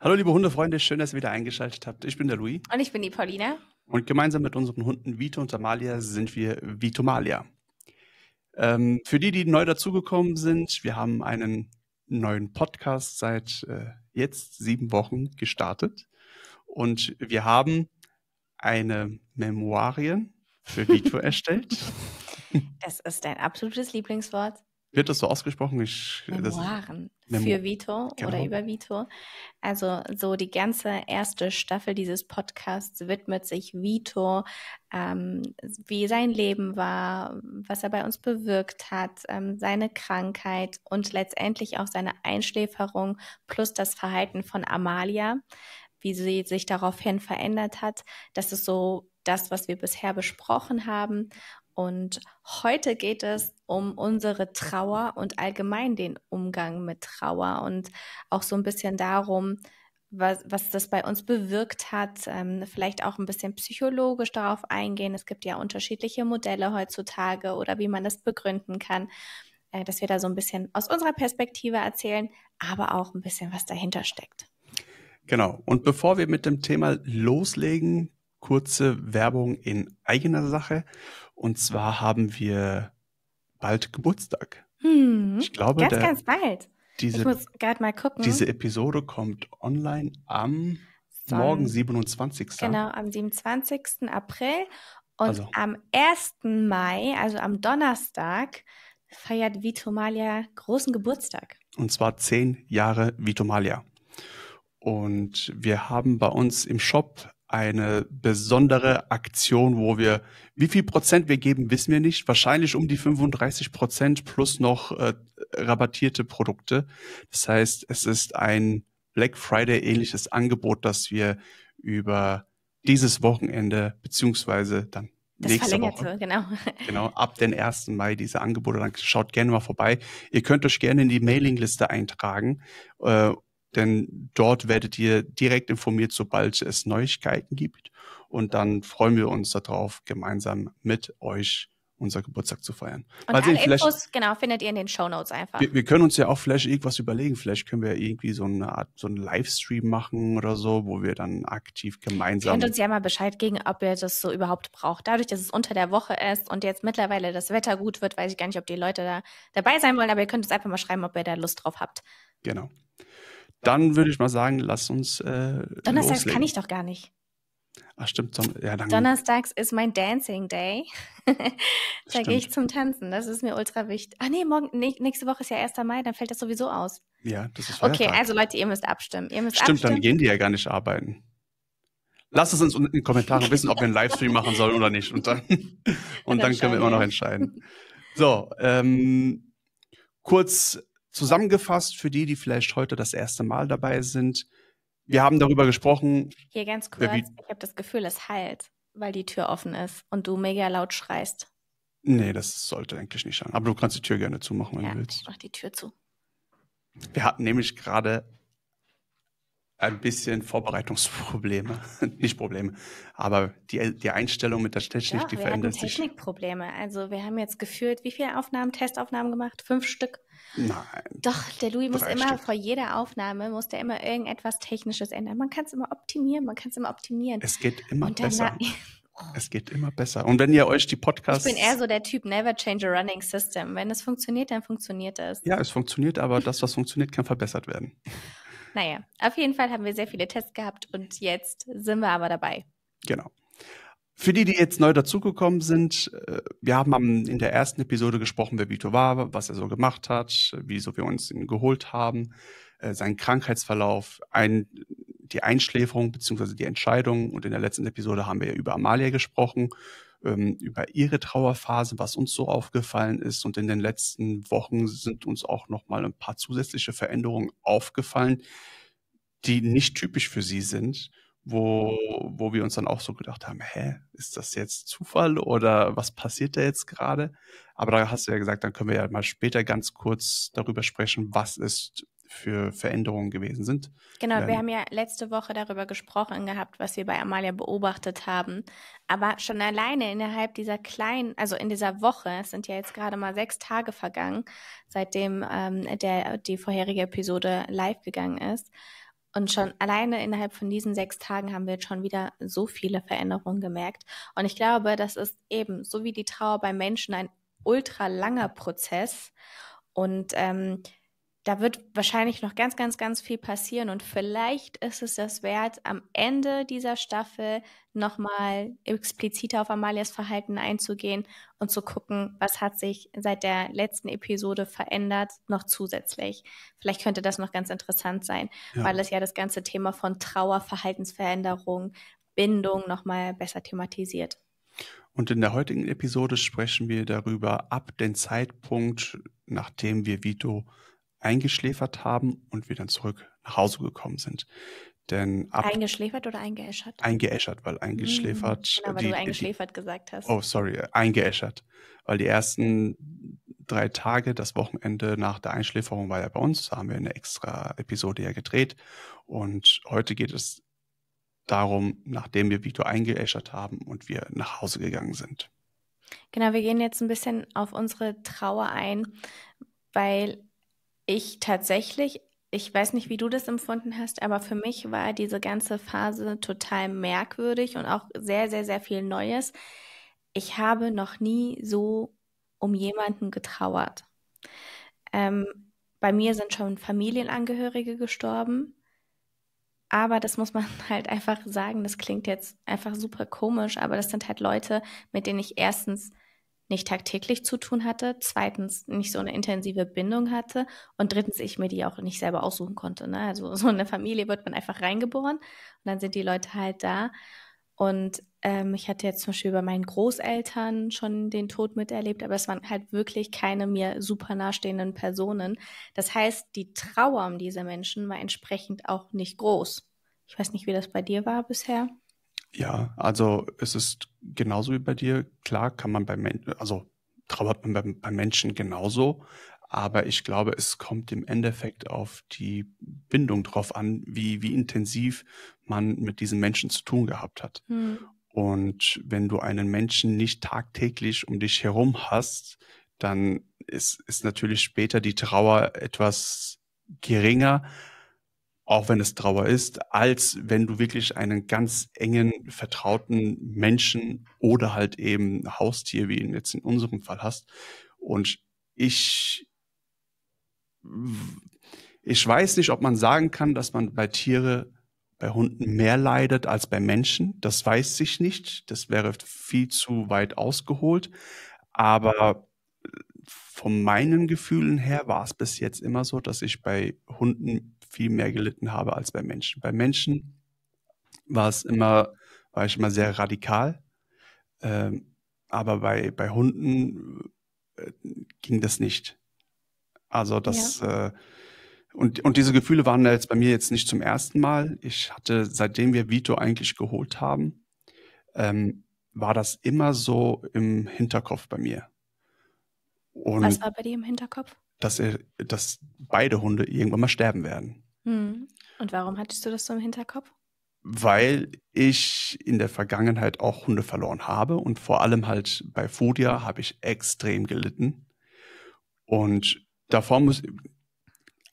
Hallo liebe Hundefreunde, schön, dass ihr wieder eingeschaltet habt. Ich bin der Louis Und ich bin die Paulina. und gemeinsam mit unseren Hunden Vito und Amalia sind wir Vitomalia. Für die neu dazugekommen sind, wir haben einen neuen Podcast seit jetzt 7 Wochen gestartet und wir haben eine Memoiren für Vito erstellt. Das ist dein absolutes Lieblingswort. Wird das so ausgesprochen? Memoiren für Vito Genau. oder über Vito. Also so die ganze erste Staffel dieses Podcasts widmet sich Vito, wie sein Leben war, was er bei uns bewirkt hat, seine Krankheit und letztendlich auch seine Einschläferung plus das Verhalten von Amalia, wie sie sich daraufhin verändert hat. Das ist so das, was wir bisher besprochen haben. Und heute geht es um unsere Trauer und allgemein den Umgang mit Trauer und auch so ein bisschen darum, was das bei uns bewirkt hat, vielleicht auch ein bisschen psychologisch darauf eingehen. Es gibt ja unterschiedliche Modelle heutzutage oder wie man das begründen kann, dass wir da so ein bisschen aus unserer Perspektive erzählen, aber auch ein bisschen, was dahinter steckt. Genau. Und bevor wir mit dem Thema loslegen, kurze Werbung in eigener Sache. Und zwar haben wir bald Geburtstag. Ich glaube, ganz bald. Ich muss gerade mal gucken. Diese Episode kommt online am morgen, 27. Genau, am 27. April. Und am 1. Mai, also am Donnerstag, feiert Vitomalia großen Geburtstag. Und zwar 10 Jahre Vitomalia. Und wir haben bei uns im Shop eine besondere Aktion, wo wir, wie viel Prozent wir geben, wissen wir nicht. Wahrscheinlich um die 35% plus noch rabattierte Produkte. Das heißt, es ist ein Black Friday ähnliches Angebot, das wir über dieses Wochenende beziehungsweise dann nächste Woche. Genau, ab den 1. Mai diese Angebote. Dann schaut gerne mal vorbei. Ihr könnt euch gerne in die Mailingliste eintragen. Denn dort werdet ihr direkt informiert, sobald es Neuigkeiten gibt. Und dann freuen wir uns darauf, gemeinsam mit euch unser Geburtstag zu feiern. Und alle Infos, findet ihr in den Shownotes einfach. Wir können uns ja auch vielleicht irgendwas überlegen. Vielleicht können wir irgendwie so eine Art, so einen Livestream machen oder so, wo wir dann aktiv gemeinsam... Ihr könnt uns ja mal Bescheid geben, ob ihr das so überhaupt braucht. Dadurch, dass es unter der Woche ist und jetzt mittlerweile das Wetter gut wird, weiß ich gar nicht, ob die Leute da dabei sein wollen, aber ihr könnt uns einfach mal schreiben, ob ihr da Lust drauf habt. Genau. Dann würde ich mal sagen, lasst uns Donnerstags loslegen. kann ich doch gar nicht. Ach stimmt. Ja, dann Donnerstags ist mein Dancing Day. Da gehe ich zum Tanzen. Das ist mir ultra wichtig. Ah nee, nächste Woche ist ja 1. Mai, dann fällt das sowieso aus. Ja, das ist Feiertag. Okay, also Leute, ihr müsst abstimmen. Stimmt, dann gehen die ja gar nicht arbeiten. Lasst es uns in den Kommentaren wissen, ob wir einen Livestream machen sollen oder nicht. Und dann können wir immer noch entscheiden. So, kurz zusammengefasst für die vielleicht heute das erste Mal dabei sind. Wir haben darüber gesprochen. Hier ganz kurz, ich habe das Gefühl, es hallt, weil die Tür offen ist und du mega laut schreist. Nee, das sollte eigentlich nicht sein. Aber du kannst die Tür gerne zumachen, wenn du willst. Ich mach die Tür zu. Wir hatten nämlich gerade ein bisschen Vorbereitungsprobleme. Nicht Probleme, aber die Einstellung mit der Technik, die verändert sich. Wir hatten Technikprobleme. Also wir haben jetzt gefühlt, wie viele Testaufnahmen gemacht? 5 Stück? Nein. Doch, der Louis muss immer vor jeder Aufnahme, muss der immer irgendetwas Technisches ändern. Man kann es immer optimieren, Es geht immer besser. Es geht immer besser. Und wenn ihr euch die Podcasts... Ich bin eher so der Typ, never change a running system. Wenn es funktioniert, dann funktioniert es. Ja, es funktioniert, aber das, was funktioniert, kann verbessert werden. Naja, auf jeden Fall haben wir sehr viele Tests gehabt und jetzt sind wir aber dabei. Genau. Für die jetzt neu dazugekommen sind, wir haben in der ersten Episode gesprochen, wer Vito war, was er so gemacht hat, wieso wir uns ihn geholt haben, seinen Krankheitsverlauf, die Einschläferung bzw. die Entscheidung. Und in der letzten Episode haben wir über Amalia gesprochen, über ihre Trauerphase, was uns so aufgefallen ist. Und in den letzten Wochen sind uns auch noch mal ein paar zusätzliche Veränderungen aufgefallen, die nicht typisch für sie sind, wo wir uns dann auch so gedacht haben, ist das jetzt Zufall oder was passiert da jetzt gerade? Aber da hast du ja gesagt, dann können wir ja mal später ganz kurz darüber sprechen, was es für Veränderungen gewesen sind. Genau, wir haben ja letzte Woche darüber gesprochen gehabt, was wir bei Amalia beobachtet haben. Aber schon alleine innerhalb dieser in dieser Woche, es sind ja jetzt gerade mal 6 Tage vergangen, seitdem die vorherige Episode live gegangen ist. Und schon alleine innerhalb von diesen 6 Tagen haben wir jetzt schon wieder so viele Veränderungen gemerkt. Und ich glaube, das ist eben so wie die Trauer beim Menschen ein ultra langer Prozess. Und da wird wahrscheinlich noch ganz, ganz, ganz viel passieren. Und vielleicht ist es das wert, am Ende dieser Staffel nochmal expliziter auf Amalias Verhalten einzugehen und zu gucken, was hat sich seit der letzten Episode verändert, noch zusätzlich. Vielleicht könnte das noch ganz interessant sein, Ja. weil es ja das ganze Thema von Trauer, Verhaltensveränderung, Bindung nochmal besser thematisiert. Und in der heutigen Episode sprechen wir darüber ab dem Zeitpunkt, nachdem wir Vito eingeschläfert haben und wir dann zurück nach Hause gekommen sind. Denn Eingeschläfert oder eingeäschert? eingeäschert, weil eingeschläfert, Genau, weil du eingeschläfert gesagt hast. oh, sorry, eingeäschert. Weil die ersten 3 Tage, das Wochenende nach der Einschläferung war ja bei uns, da haben wir eine extra Episode ja gedreht. Und heute geht es darum, nachdem wir Vito eingeäschert haben und wir nach Hause gegangen sind. Genau, wir gehen jetzt ein bisschen auf unsere Trauer ein, weil ich tatsächlich, ich weiß nicht, wie du das empfunden hast, aber für mich war diese ganze Phase total merkwürdig und auch sehr, sehr, sehr viel Neues. Ich habe noch nie so um jemanden getrauert. Bei mir sind schon Familienangehörige gestorben, aber das muss man halt einfach sagen, das klingt jetzt einfach super komisch, aber das sind halt Leute, mit denen ich erstens nicht tagtäglich zu tun hatte, zweitens nicht so eine intensive Bindung hatte und drittens ich mir die auch nicht selber aussuchen konnte. Ne? Also so in eine Familie wird man einfach reingeboren und dann sind die Leute halt da. Und ich hatte jetzt zum Beispiel bei meinen Großeltern schon den Tod miterlebt, aber es waren halt wirklich keine mir super nahestehenden Personen. Das heißt, die Trauer um diese Menschen war entsprechend auch nicht groß. Ich weiß nicht, wie das bei dir war bisher. Ja, also es ist genauso wie bei dir. Klar kann man also trauert man beim Menschen genauso, aber ich glaube, es kommt im Endeffekt auf die Bindung drauf an, wie intensiv man mit diesem Menschen zu tun gehabt hat. Hm. Und wenn du einen Menschen nicht tagtäglich um dich herum hast, dann ist natürlich später die Trauer etwas geringer, auch wenn es Trauer ist, als wenn du wirklich einen ganz engen, vertrauten Menschen oder halt eben Haustier, wie ihn jetzt in unserem Fall hast. Und ich, ich weiß nicht, ob man sagen kann, dass man bei Hunden mehr leidet als bei Menschen. Das weiß ich nicht. Das wäre viel zu weit ausgeholt. Aber von meinen Gefühlen her war es bis jetzt immer so, dass ich bei Hunden viel mehr gelitten habe als bei Menschen. Bei Menschen war ich immer sehr radikal. Aber bei Hunden ging das nicht. Also Ja. und diese Gefühle waren jetzt bei mir jetzt nicht zum ersten Mal. Ich hatte, seitdem wir Vito eigentlich geholt haben, war das immer so im Hinterkopf bei mir. Was Und war bei dir im Hinterkopf? dass beide Hunde irgendwann mal sterben werden. Hm. Und warum hattest du das so im Hinterkopf? Weil ich in der Vergangenheit auch Hunde verloren habe und vor allem halt bei Fudia habe ich extrem gelitten. Und davor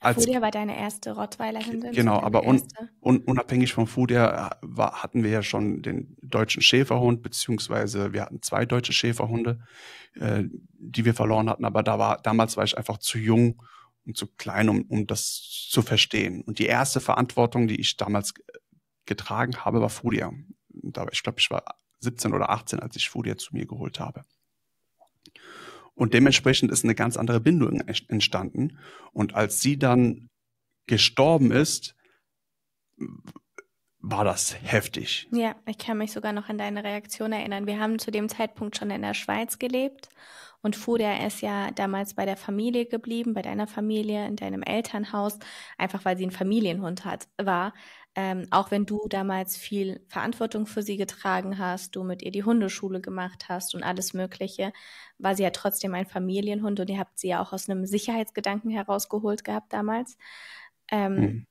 als Furia war deine erste Rottweiler-Hündin, so genau, deine aber erste? unabhängig von Fudia hatten wir ja schon den deutschen Schäferhund, beziehungsweise wir hatten 2 deutsche Schäferhunde, die wir verloren hatten, aber damals war ich einfach zu jung und zu klein, um das zu verstehen. Und die erste Verantwortung, die ich damals getragen habe, war Fudia. Ich glaube, ich war 17 oder 18, als ich Fudia zu mir geholt habe. Und dementsprechend ist eine ganz andere Bindung entstanden. Und als sie dann gestorben ist, war das heftig. Ja, ich kann mich sogar noch an deine Reaktion erinnern. Wir haben zu dem Zeitpunkt schon in der Schweiz gelebt und Furia ist ja damals bei der Familie geblieben, bei deiner Familie, in deinem Elternhaus, einfach weil sie ein Familienhund war. Auch wenn du damals viel Verantwortung für sie getragen hast, du mit ihr die Hundeschule gemacht hast und alles Mögliche, war sie ja trotzdem ein Familienhund und ihr habt sie ja auch aus einem Sicherheitsgedanken herausgeholt gehabt damals. Ähm, Hm.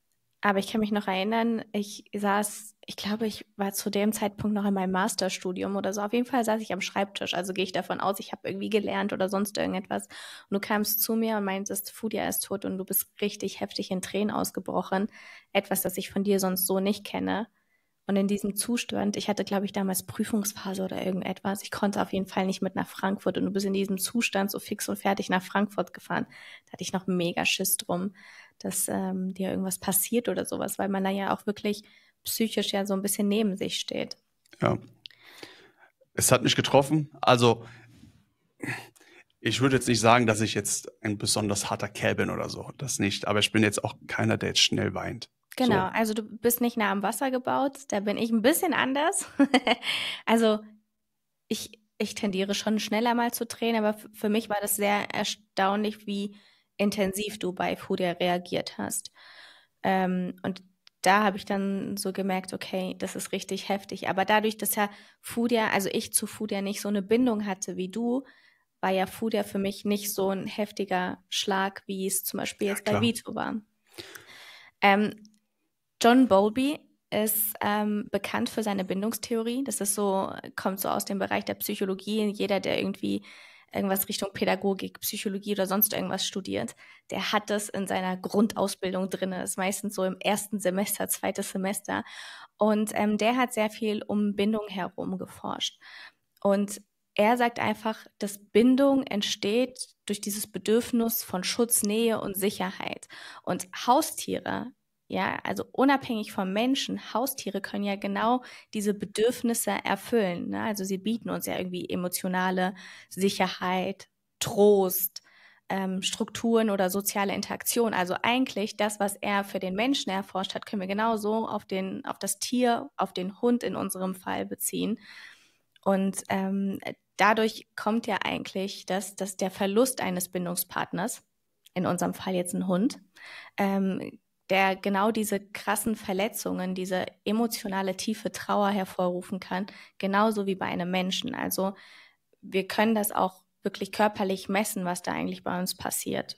Aber ich kann mich noch erinnern, ich glaube, ich war zu dem Zeitpunkt noch in meinem Masterstudium oder so. Auf jeden Fall saß ich am Schreibtisch. Also gehe ich davon aus, ich habe irgendwie gelernt oder sonst irgendetwas. Und du kamst zu mir und meintest, Fudia ist tot und du bist richtig heftig in Tränen ausgebrochen. Etwas, das ich von dir sonst so nicht kenne. Und in diesem Zustand, ich hatte, glaube ich, damals Prüfungsphase oder irgendetwas. Ich konnte auf jeden Fall nicht mit nach Frankfurt und du bist in diesem Zustand so fix und fertig nach Frankfurt gefahren. Da hatte ich noch mega Schiss drum, dass dir irgendwas passiert oder sowas, weil man da ja auch wirklich psychisch ja so ein bisschen neben sich steht. Ja, es hat mich getroffen. Also ich würde jetzt nicht sagen, dass ich jetzt ein besonders harter Kerl bin oder so. Das nicht. Aber ich bin jetzt auch keiner, der jetzt schnell weint. Genau, So, also du bist nicht nah am Wasser gebaut, da bin ich ein bisschen anders. Also ich tendiere schon schneller mal zu tränen, aber für mich war das sehr erstaunlich, wie intensiv du bei Furia reagiert hast. Und da habe ich dann so gemerkt, okay, das ist richtig heftig. Aber dadurch, dass ja Furia, also ich zu Furia nicht so eine Bindung hatte wie du, war ja Furia für mich nicht so ein heftiger Schlag, wie es zum Beispiel ja jetzt bei klar. Vito war. Ähm, John Bowlby ist bekannt für seine Bindungstheorie. Das ist so, kommt so aus dem Bereich der Psychologie. Jeder, der irgendwie irgendwas Richtung Pädagogik, Psychologie oder sonst irgendwas studiert, der hat das in seiner Grundausbildung drin. Das ist meistens so im ersten Semester, zweites Semester. Und der hat sehr viel um Bindung herum geforscht. Und er sagt einfach, dass Bindung entsteht durch dieses Bedürfnis von Schutz, Nähe und Sicherheit. Und Haustiere, ja, also unabhängig vom Menschen, Haustiere können ja genau diese Bedürfnisse erfüllen. Ne? Also sie bieten uns ja irgendwie emotionale Sicherheit, Trost, Strukturen oder soziale Interaktion. Also eigentlich das, was er für den Menschen erforscht hat, können wir genauso auf das Tier, auf den Hund in unserem Fall beziehen. Und dadurch kommt ja eigentlich, dass der Verlust eines Bindungspartners, in unserem Fall jetzt ein Hund, der genau diese krassen Verletzungen, diese emotionale tiefe Trauer hervorrufen kann, genauso wie bei einem Menschen. Also wir können das auch wirklich körperlich messen, was da eigentlich bei uns passiert.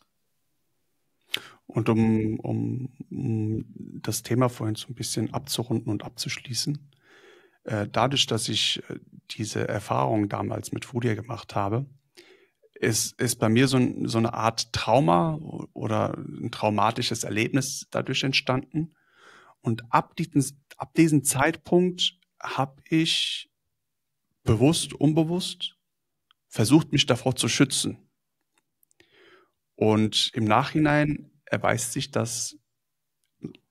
Und um das Thema vorhin so ein bisschen abzurunden und abzuschließen, dadurch, dass ich diese Erfahrung damals mit Fudia gemacht habe, ist bei mir so eine Art Trauma oder ein traumatisches Erlebnis dadurch entstanden. Und ab diesem Zeitpunkt habe ich bewusst, unbewusst versucht, mich davor zu schützen. Und im Nachhinein erweist sich das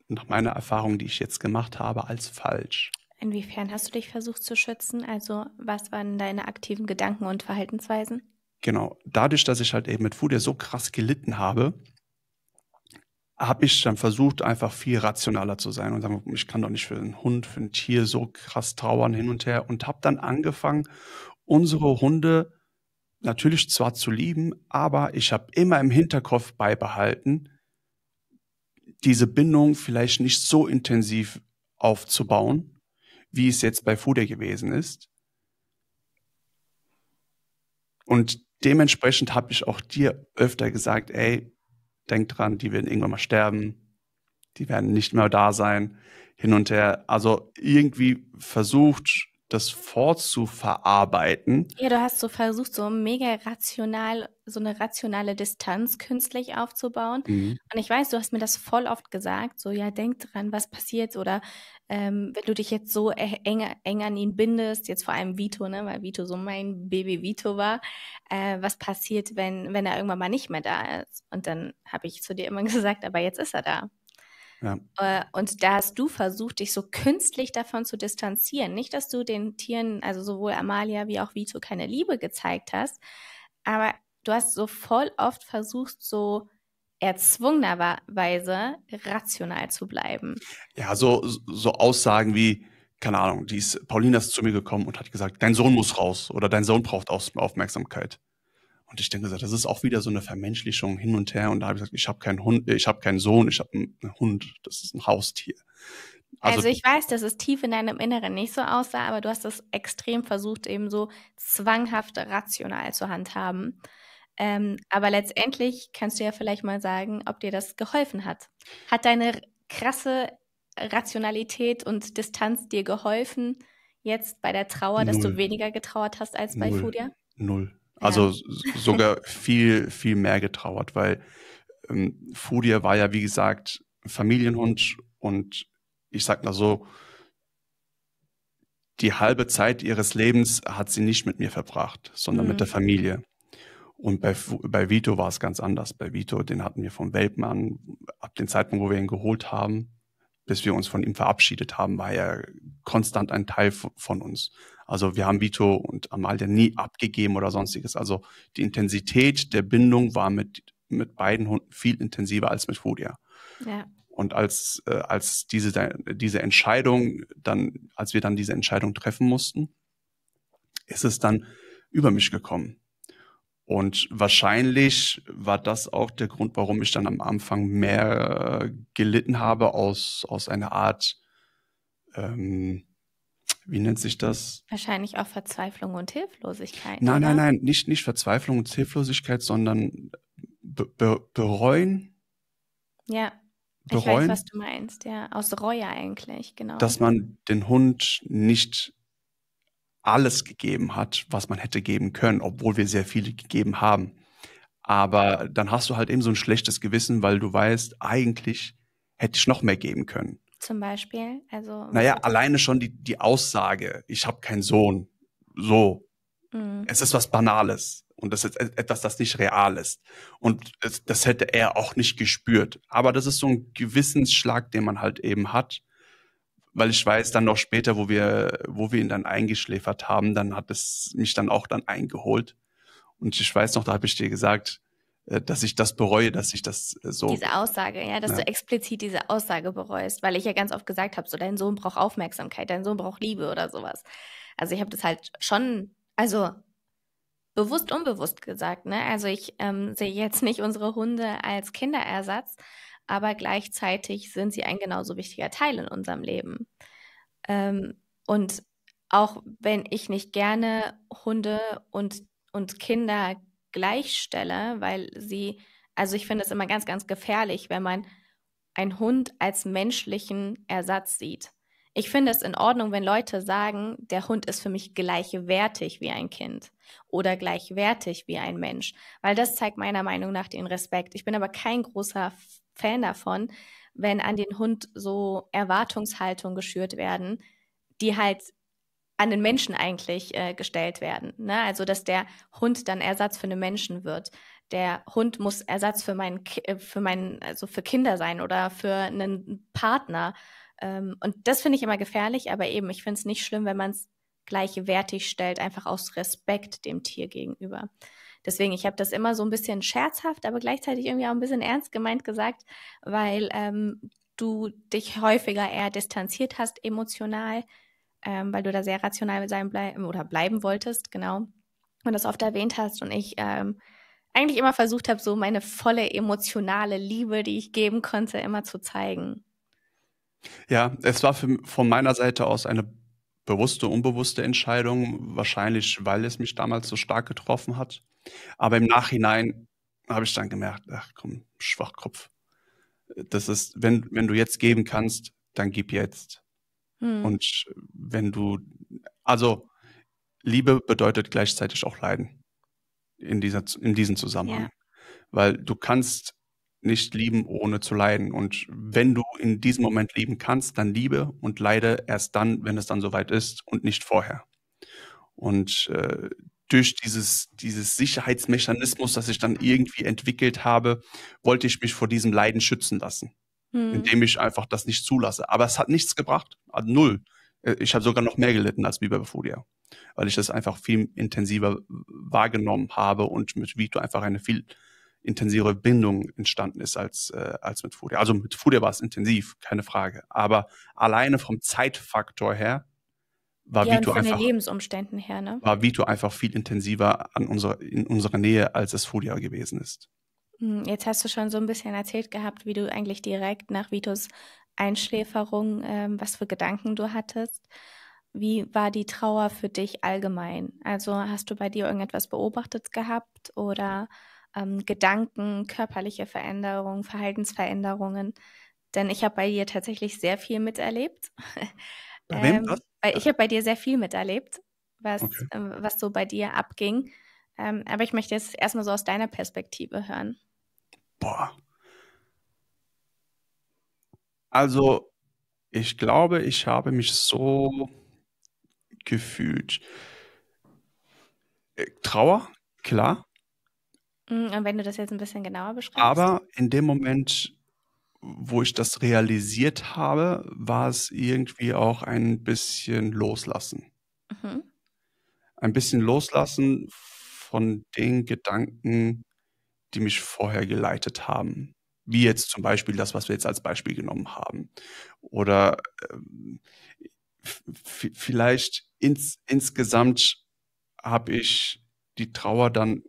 nach meiner Erfahrung, die ich jetzt gemacht habe, als falsch. Inwiefern hast du dich versucht zu schützen? Also was waren deine aktiven Gedanken und Verhaltensweisen? Genau. Dadurch, dass ich halt eben mit Foodie so krass gelitten habe, habe ich dann versucht, einfach viel rationaler zu sein und sagen, ich kann doch nicht für einen Hund, für ein Tier so krass trauern hin und her und habe dann angefangen, unsere Hunde natürlich zwar zu lieben, aber ich habe immer im Hinterkopf beibehalten, diese Bindung vielleicht nicht so intensiv aufzubauen, wie es jetzt bei Fude gewesen ist. Und dementsprechend habe ich auch dir öfter gesagt, ey, denk dran, die werden irgendwann mal sterben, die werden nicht mehr da sein, hin und her. Also irgendwie versucht, das vorzuverarbeiten. Ja, du hast so versucht, so mega rational, so eine rationale Distanz künstlich aufzubauen. Mhm. Und ich weiß, du hast mir das voll oft gesagt, so, ja, denk dran, was passiert oder wenn du dich jetzt so eng an ihn bindest, jetzt vor allem Vito, ne, weil Vito so mein Baby Vito war, was passiert, wenn er irgendwann mal nicht mehr da ist? Und dann habe ich zu dir immer gesagt, aber jetzt ist er da. Ja. Und da hast du versucht, dich so künstlich davon zu distanzieren. Nicht, dass du den Tieren, also sowohl Amalia wie auch Vito, keine Liebe gezeigt hast, aber du hast so voll oft versucht, so erzwungenerweise rational zu bleiben. Ja, so Aussagen wie, keine Ahnung, Paulina ist zu mir gekommen und hat gesagt, dein Sohn muss raus oder dein Sohn braucht Aufmerksamkeit. Und ich denke, das ist auch wieder so eine Vermenschlichung hin und her. Und da habe ich gesagt, ich habe keinen Hund, ich habe keinen Sohn, ich habe einen Hund, das ist ein Haustier. Also Also ich weiß, dass es tief in deinem Inneren nicht so aussah, aber du hast es extrem versucht, eben so zwanghaft rational zu handhaben. Aber letztendlich kannst du ja vielleicht mal sagen, ob dir das geholfen hat. Hat deine krasse Rationalität und Distanz dir geholfen, jetzt bei der Trauer, dass du Null, weniger getrauert hast als bei null, Fudia? null. Ja. Also sogar viel, viel mehr getrauert, weil Fudia war ja, wie gesagt, Familienhund und ich sag mal so, die halbe Zeit ihres Lebens hat sie nicht mit mir verbracht, sondern mit der Familie. Und bei Vito war es ganz anders. Bei Vito, den hatten wir vom Welpen an, ab dem Zeitpunkt, wo wir ihn geholt haben, bis wir uns von ihm verabschiedet haben, war er konstant ein Teil von uns. Also wir haben Vito und Amalia nie abgegeben oder sonstiges. Also die Intensität der Bindung war mit beiden Hunden viel intensiver als mit Fudia. Ja. Und als diese Entscheidung dann, als wir dann diese Entscheidung treffen mussten, ist es dann über mich gekommen. Und wahrscheinlich war das auch der Grund, warum ich dann am Anfang mehr gelitten habe aus einer Art, wie nennt sich das? Wahrscheinlich auch Verzweiflung und Hilflosigkeit, Nein, nein, oder? nein, nicht Verzweiflung und Hilflosigkeit, sondern bereuen, Ja, ich weiß, was bereuen, du meinst. Ja, aus Reue eigentlich, genau. dass man den Hund nicht alles gegeben hat, was man hätte geben können, obwohl wir sehr viele gegeben haben. Aber dann hast du halt eben so ein schlechtes Gewissen, weil du weißt, eigentlich hätte ich noch mehr geben können. Zum Beispiel, also was Naja, hättest alleine schon die Aussage, ich habe keinen Sohn, so, du? es ist was Banales und das ist etwas, das nicht real ist. Und das hätte er auch nicht gespürt. Aber das ist so ein Gewissensschlag, den man halt eben hat, weil ich weiß dann noch später, wo wir ihn dann eingeschläfert haben, dann hat es mich dann auch dann eingeholt. Und ich weiß noch, da habe ich dir gesagt, dass ich das bereue, dass ich das so, Diese Aussage, ja, dass ja, du explizit diese Aussage bereust, weil ich ja ganz oft gesagt habe, so dein Sohn braucht Aufmerksamkeit, dein Sohn braucht Liebe oder sowas. Also ich habe das halt schon, also bewusst, unbewusst gesagt, ne? Also ich sehe jetzt nicht unsere Hunde als Kinderersatz, aber gleichzeitig sind sie ein genauso wichtiger Teil in unserem Leben. Und auch wenn ich nicht gerne Hunde und Kinder gleichstelle, weil sie, also ich finde es immer ganz, ganz gefährlich, wenn man einen Hund als menschlichen Ersatz sieht. Ich finde es in Ordnung, wenn Leute sagen, der Hund ist für mich gleichwertig wie ein Kind oder gleichwertig wie ein Mensch, weil das zeigt meiner Meinung nach den Respekt. Ich bin aber kein großer Fan davon, wenn an den Hund so Erwartungshaltungen geschürt werden, die halt an den Menschen eigentlich gestellt werden. Ne? Also, dass der Hund dann Ersatz für einen Menschen wird. Der Hund muss Ersatz also für Kinder sein oder für einen Partner. Und das finde ich immer gefährlich, aber eben, ich finde es nicht schlimm, wenn man es gleichwertig stellt, einfach aus Respekt dem Tier gegenüber. Deswegen, ich habe das immer so ein bisschen scherzhaft, aber gleichzeitig irgendwie auch ein bisschen ernst gemeint gesagt, weil du dich häufiger eher distanziert hast emotional, weil du da sehr rational bleiben wolltest, genau. Und das oft erwähnt hast und ich eigentlich immer versucht habe, so meine volle emotionale Liebe, die ich geben konnte, immer zu zeigen. ja, es war von meiner Seite aus eine bewusste, unbewusste Entscheidung, wahrscheinlich, weil es mich damals so stark getroffen hat. Aber im Nachhinein habe ich dann gemerkt, ach komm, Schwachkopf. Das ist, wenn du jetzt geben kannst, dann gib jetzt. Hm. Und wenn du, also Liebe bedeutet gleichzeitig auch Leiden in diesem Ja, Zusammenhang. Weil du kannst nicht lieben, ohne zu leiden. Und wenn du in diesem Moment lieben kannst, dann liebe und leide erst dann, wenn es dann soweit ist und nicht vorher. Und durch dieses Sicherheitsmechanismus, das ich dann irgendwie entwickelt habe, wollte ich mich vor diesem Leiden schützen lassen, hm. indem ich einfach das nicht zulasse. Aber es hat nichts gebracht, also null. Ich habe sogar noch mehr gelitten als Viva Furia, weil ich das einfach viel intensiver wahrgenommen habe und mit Vito einfach eine viel intensivere Bindung entstanden ist als mit Furia. Also mit Furia war es intensiv, keine Frage. Aber alleine vom Zeitfaktor her war Ja, und Vito von den einfach Lebensumständen her, ne? viel intensiver in unserer Nähe, als es Furia gewesen ist. Jetzt hast du schon so ein bisschen erzählt gehabt, wie du eigentlich direkt nach Vitos Einschläferung, was für Gedanken du hattest. Wie war die Trauer für dich allgemein? Also hast du bei dir irgendetwas beobachtet gehabt oder Gedanken, körperliche Veränderungen, Verhaltensveränderungen, denn ich habe bei dir tatsächlich sehr viel miterlebt. Bei wem? Was? Weil ich habe bei dir sehr viel miterlebt, Okay. was so bei dir abging. Aber ich möchte jetzt erstmal so aus deiner Perspektive hören. Boah. Also, ich glaube, ich habe mich so gefühlt. Trauer, klar, Und wenn du das jetzt ein bisschen genauer beschreibst? aber in dem Moment, wo ich das realisiert habe, war es irgendwie auch ein bisschen Loslassen. Mhm. Ein bisschen Loslassen von den Gedanken, die mich vorher geleitet haben. Wie jetzt zum Beispiel das, was wir jetzt als Beispiel genommen haben. Oder, vielleicht insgesamt habe ich die Trauer dann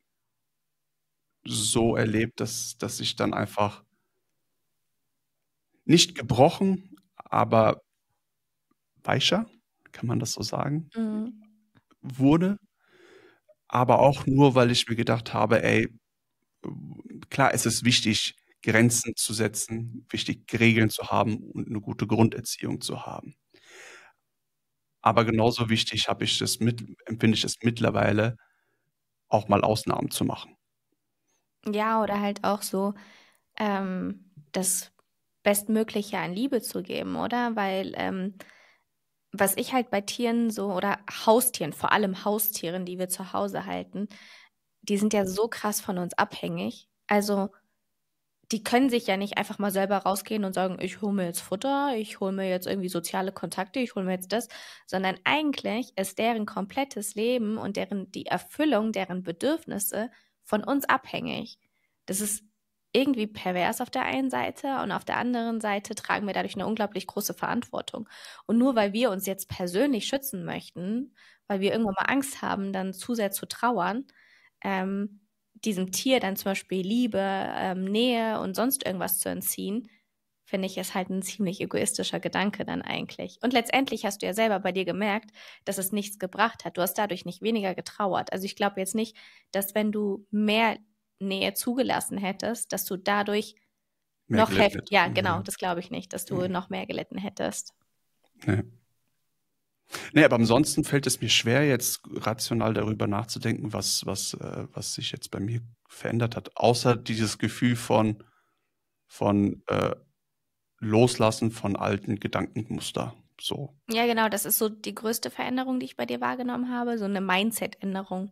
so erlebt, dass ich dann einfach nicht gebrochen, aber weicher, kann man das so sagen, Mhm. wurde, aber auch nur, weil ich mir gedacht habe: „Ey, klar, es ist wichtig, Grenzen zu setzen, wichtig, Regeln zu haben und 'ne gute Grunderziehung zu haben. Aber genauso wichtig empfinde ich es mittlerweile, auch mal Ausnahmen zu machen." Ja, oder halt auch so das Bestmögliche an Liebe zu geben, oder? Weil was ich halt bei Tieren so oder Haustieren, vor allem Haustieren, die wir zu Hause halten, die sind ja so krass von uns abhängig. Also die können sich ja nicht einfach mal selber rausgehen und sagen, ich hole mir jetzt Futter, ich hole mir jetzt irgendwie soziale Kontakte, ich hole mir jetzt das, sondern eigentlich ist deren komplettes Leben und die Erfüllung deren Bedürfnisse von uns abhängig. Das ist irgendwie pervers auf der einen Seite und auf der anderen Seite tragen wir dadurch eine unglaublich große Verantwortung. Und nur weil wir uns jetzt persönlich schützen möchten, weil wir irgendwann mal Angst haben, dann zu sehr zu trauern, ähm, diesem Tier dann zum Beispiel Liebe, Nähe und sonst irgendwas zu entziehen, finde ich, ist halt ein ziemlich egoistischer Gedanke dann eigentlich. Und letztendlich hast du ja selber bei dir gemerkt, dass es nichts gebracht hat. Du hast dadurch nicht weniger getrauert. Also ich glaube jetzt nicht, dass wenn du mehr Nähe zugelassen hättest, dass du dadurch Mehr gelitten hätte. ja, genau, Ne, das glaube ich nicht, dass du ne, noch mehr gelitten hättest. ne. Ne, aber ansonsten fällt es mir schwer, jetzt rational darüber nachzudenken, was sich jetzt bei mir verändert hat, außer dieses Gefühl von Loslassen von alten Gedankenmuster, so. Ja, genau, das ist so die größte Veränderung, die ich bei dir wahrgenommen habe, so eine Mindset-Änderung.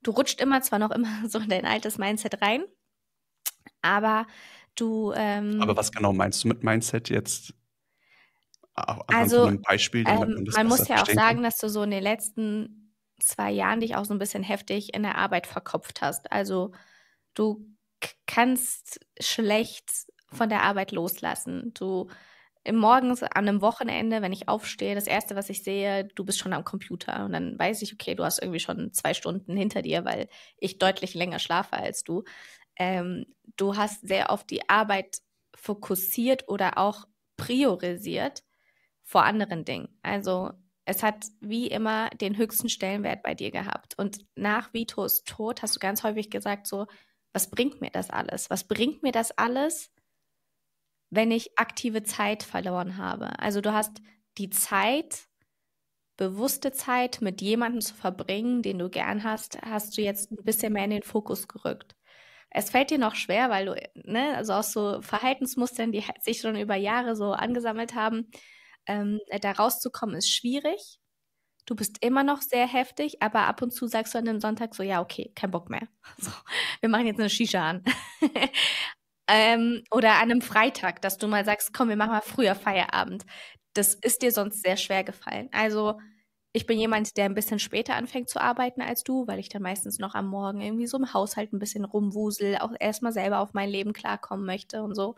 Du rutscht immer zwar noch immer so in dein altes Mindset rein, aber du, Aber was genau meinst du mit Mindset jetzt anhand von also, 'nem Beispiel, damit man das man besser muss ja auch verstehen kann? sagen, dass du so in den letzten 2 Jahren dich auch so ein bisschen heftig in der Arbeit verkopft hast. Also, du kannst schlecht von der Arbeit loslassen. Morgens an einem Wochenende, wenn ich aufstehe, das erste, was ich sehe, du bist schon am Computer und dann weiß ich, okay, du hast irgendwie schon 2 Stunden hinter dir, weil ich deutlich länger schlafe als du. Du hast sehr auf die Arbeit fokussiert oder auch priorisiert vor anderen Dingen. Also, es hat wie immer den höchsten Stellenwert bei dir gehabt. Und nach Vitos Tod hast du ganz häufig gesagt so: „Was bringt mir das alles? Was bringt mir das alles, wenn ich aktive Zeit verloren habe?“ Also, du hast die Zeit, bewusste Zeit mit jemandem zu verbringen, den du gern hast du jetzt 'n bisschen mehr in den Fokus gerückt. Es fällt dir noch schwer, weil du, ne, also aus so Verhaltensmustern, die halt sich schon über Jahre so angesammelt haben, da rauszukommen, ist schwierig. Du bist immer noch sehr heftig, aber ab und zu sagst du an 'nem Sonntag so: „Ja, okay, kein Bock mehr. So, wir machen jetzt 'ne Shisha an.“ Oder an 'nem Freitag, dass du mal sagst: „Komm, wir machen mal früher Feierabend.“ Das ist dir sonst sehr schwer gefallen. Also, ich bin jemand, der 'n bisschen später anfängt zu arbeiten als du, weil ich dann meistens noch am Morgen irgendwie so im Haushalt 'n bisschen rumwusele, auch erst mal selber auf mein Leben klarkommen möchte und so.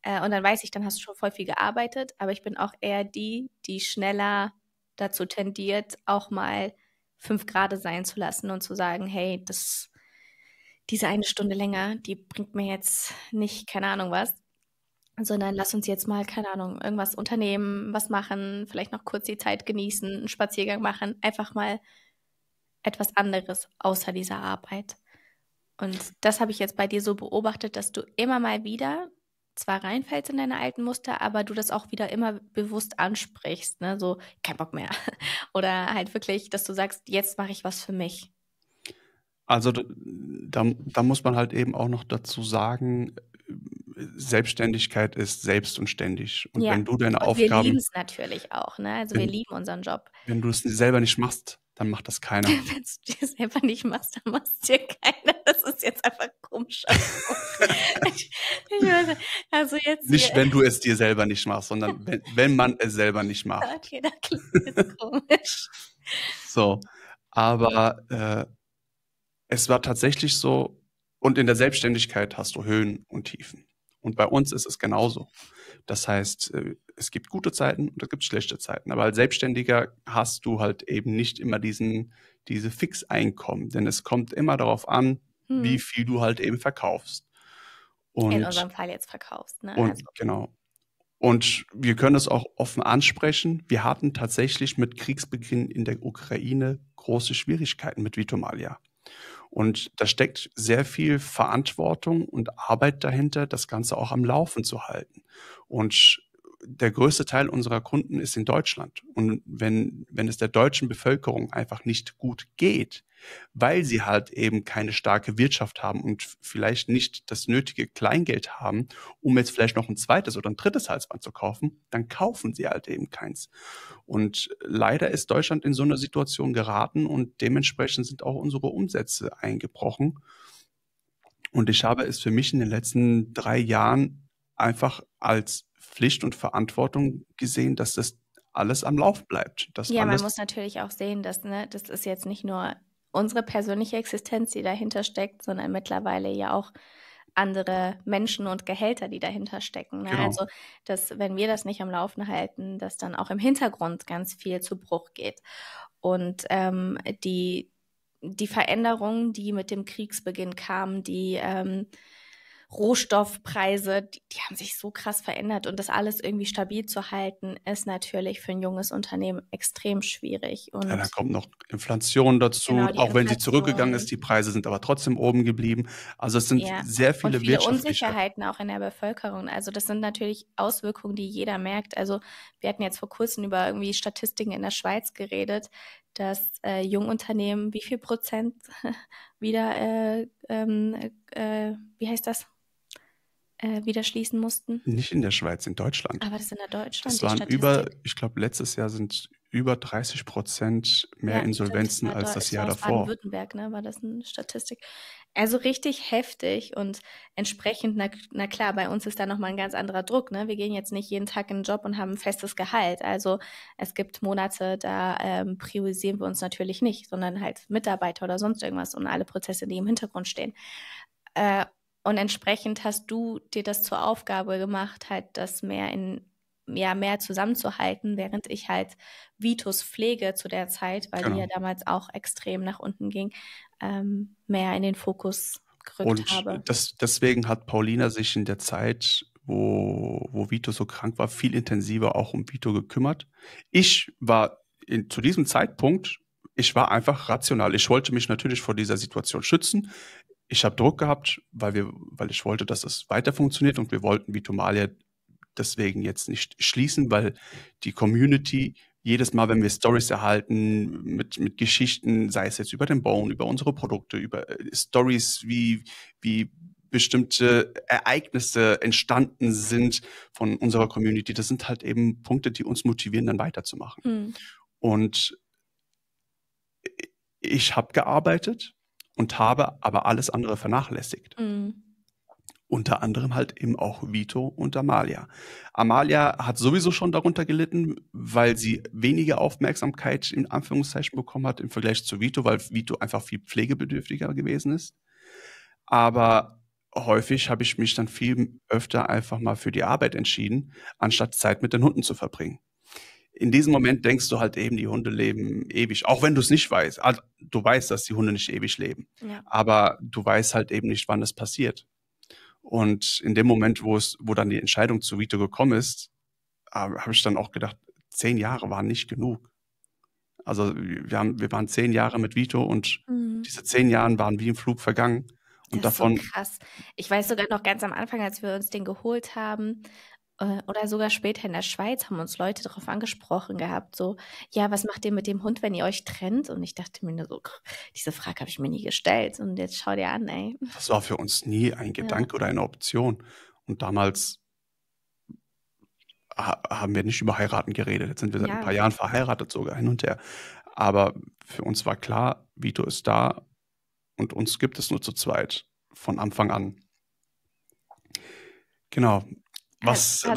Und dann weiß ich, dann hast du schon voll viel gearbeitet, aber ich bin auch eher die schneller dazu tendiert, auch mal 5 Grade sein zu lassen und zu sagen: „Hey, diese eine Stunde länger, die bringt mir jetzt nicht keine Ahnung was, sondern lass uns jetzt mal, keine Ahnung, irgendwas unternehmen, was machen, vielleicht noch kurz die Zeit genießen, 'n Spaziergang machen, einfach mal etwas anderes außer dieser Arbeit.“ Und das habe ich jetzt bei dir so beobachtet, dass du immer mal wieder zwar reinfällst in deine alten Muster, aber du das auch wieder immer bewusst ansprichst, ne? So, kein Bock mehr. Oder halt wirklich, dass du sagst, jetzt mache ich was für mich. Also da muss man halt eben auch noch dazu sagen, Selbstständigkeit ist selbst und ständig. Und Ja. wenn du deine Und wir lieben Aufgaben, es natürlich auch, ne? Also wir wenn, lieben unseren Job. wenn du es selber nicht machst, dann macht das keiner. Wenn du dir selber nicht machst, dann machst dir keiner. Das ist jetzt einfach komischer Spruch. Ich meine, also jetzt Nicht, hier. wenn du es dir selber nicht machst, sondern wenn man es selber nicht macht. Okay, das klingt jetzt komisch. So, aber es war tatsächlich so, und in der Selbstständigkeit hast du Höhen und Tiefen. Und bei uns ist es genauso. Das heißt, es gibt gute Zeiten und es gibt schlechte Zeiten. Aber als Selbstständiger hast du halt eben nicht immer diese Fixeinkommen, denn es kommt immer darauf an, wie viel du halt eben verkaufst. In Und, unserem Fall jetzt verkaufst, ne? und Also, genau. Und wir können es auch offen ansprechen. Wir hatten tatsächlich mit Kriegsbeginn in der Ukraine große Schwierigkeiten mit Vitomalia. Und da steckt sehr viel Verantwortung und Arbeit dahinter, das Ganze auch am Laufen zu halten. Und der größte Teil unserer Kunden ist in Deutschland. Und wenn es der deutschen Bevölkerung einfach nicht gut geht, weil sie halt eben keine starke Wirtschaft haben und vielleicht nicht das nötige Kleingeld haben, um jetzt vielleicht noch ein zweites oder ein drittes Halsband zu kaufen, dann kaufen sie halt eben keins. Und leider ist Deutschland in so eine Situation geraten und dementsprechend sind auch unsere Umsätze eingebrochen. Und ich habe es für mich in den letzten 3 Jahren einfach als Pflicht und Verantwortung gesehen, dass das alles am Lauf bleibt. Dass ja, man alles, muss natürlich auch sehen, dass, ne, das ist jetzt nicht nur unsere persönliche Existenz, die dahinter steckt, sondern mittlerweile ja auch andere Menschen und Gehälter, die dahinter stecken. Ne? genau. Also, dass, wenn wir das nicht am Laufen halten, dass dann auch im Hintergrund ganz viel zu Bruch geht. Und die Veränderungen, die mit dem Kriegsbeginn kamen, die Rohstoffpreise, die haben sich so krass verändert und das alles irgendwie stabil zu halten, ist natürlich für ein junges Unternehmen extrem schwierig. Ja, dann Und kommt noch Inflation dazu, genau, die auch wenn sie zurückgegangen ist, Inflation, die Preise sind aber trotzdem oben geblieben. Also es sind ja, sehr und viele viele wirtschaftliche. Unsicherheiten auch in der Bevölkerung. Also das sind natürlich Auswirkungen, die jeder merkt. Also wir hatten jetzt vor kurzem über irgendwie Statistiken in der Schweiz geredet, dass Jungunternehmen wie viel Prozent wieder, wie heißt das, wieder schließen mussten. Nicht in der Schweiz, in Deutschland. Aber das ist in der Deutschland, Das die waren über, Statistik. ich glaube, letztes Jahr sind über 30% mehr Ja, stimmt, Insolvenzen als das es Jahr war aus davor. Baden-Württemberg, ne, war das eine Statistik. Also richtig heftig und entsprechend, na klar, bei uns ist da nochmal ein ganz anderer Druck, ne? Wir gehen jetzt nicht jeden Tag in den Job und haben ein festes Gehalt. Also es gibt Monate, da priorisieren wir uns natürlich nicht, sondern halt Mitarbeiter oder sonst irgendwas und alle Prozesse, die im Hintergrund stehen. Und entsprechend hast du dir das zur Aufgabe gemacht, halt das mehr zusammenzuhalten, während ich halt Vitos Pflege zu der Zeit, weil die ja Genau. damals auch extrem nach unten ging, mehr in den Fokus gerückt Und habe. deswegen hat Paulina sich in der Zeit, wo Vito so krank war, viel intensiver auch um Vito gekümmert. Ich war zu diesem Zeitpunkt, ich war einfach rational. Ich wollte mich natürlich vor dieser Situation schützen. Ich habe Druck gehabt, weil ich wollte, dass es weiter funktioniert und wir wollten Vitomalia deswegen jetzt nicht schließen, weil die Community jedes Mal, wenn wir Stories erhalten mit Geschichten, sei es jetzt über den Bone, über unsere Produkte, über Stories, wie bestimmte Ereignisse entstanden sind von unserer Community, das sind halt eben Punkte, die uns motivieren, dann weiterzumachen. Hm. Und ich habe gearbeitet und habe aber alles andere vernachlässigt. Hm. Unter anderem halt eben auch Vito und Amalia. Amalia hat sowieso schon darunter gelitten, weil sie weniger Aufmerksamkeit in Anführungszeichen bekommen hat im Vergleich zu Vito, weil Vito einfach viel pflegebedürftiger gewesen ist. Aber häufig habe ich mich dann viel öfter einfach mal für die Arbeit entschieden, anstatt Zeit mit den Hunden zu verbringen. In diesem Moment denkst du halt eben, die Hunde leben ewig, auch wenn du es nicht weißt. Also, du weißt, dass die Hunde nicht ewig leben, Ja. aber du weißt halt eben nicht, wann es passiert. Und in dem Moment, wo dann die Entscheidung zu Vito gekommen ist, habe ich dann auch gedacht, 10 Jahre waren nicht genug. Also wir waren 10 Jahre mit Vito und Hm. diese 10 Jahre waren wie im Flug vergangen. Und Das ist so davon, krass. Ich weiß sogar noch ganz am Anfang, als wir uns den geholt haben, oder sogar später in der Schweiz, haben uns Leute darauf angesprochen gehabt, so, ja, was macht ihr mit dem Hund, wenn ihr euch trennt? Und ich dachte mir nur so, diese Frage habe ich mir nie gestellt. Und jetzt schau dir an, ey. das war für uns nie ein Ja, Gedanke oder eine Option. Und damals haben wir nicht über Heiraten geredet. Jetzt sind wir seit ein ja, paar Jahren verheiratet, sogar hin und her. Aber für uns war klar, Vito ist da und uns gibt es nur zu zweit von Anfang an. Genau. hat, hat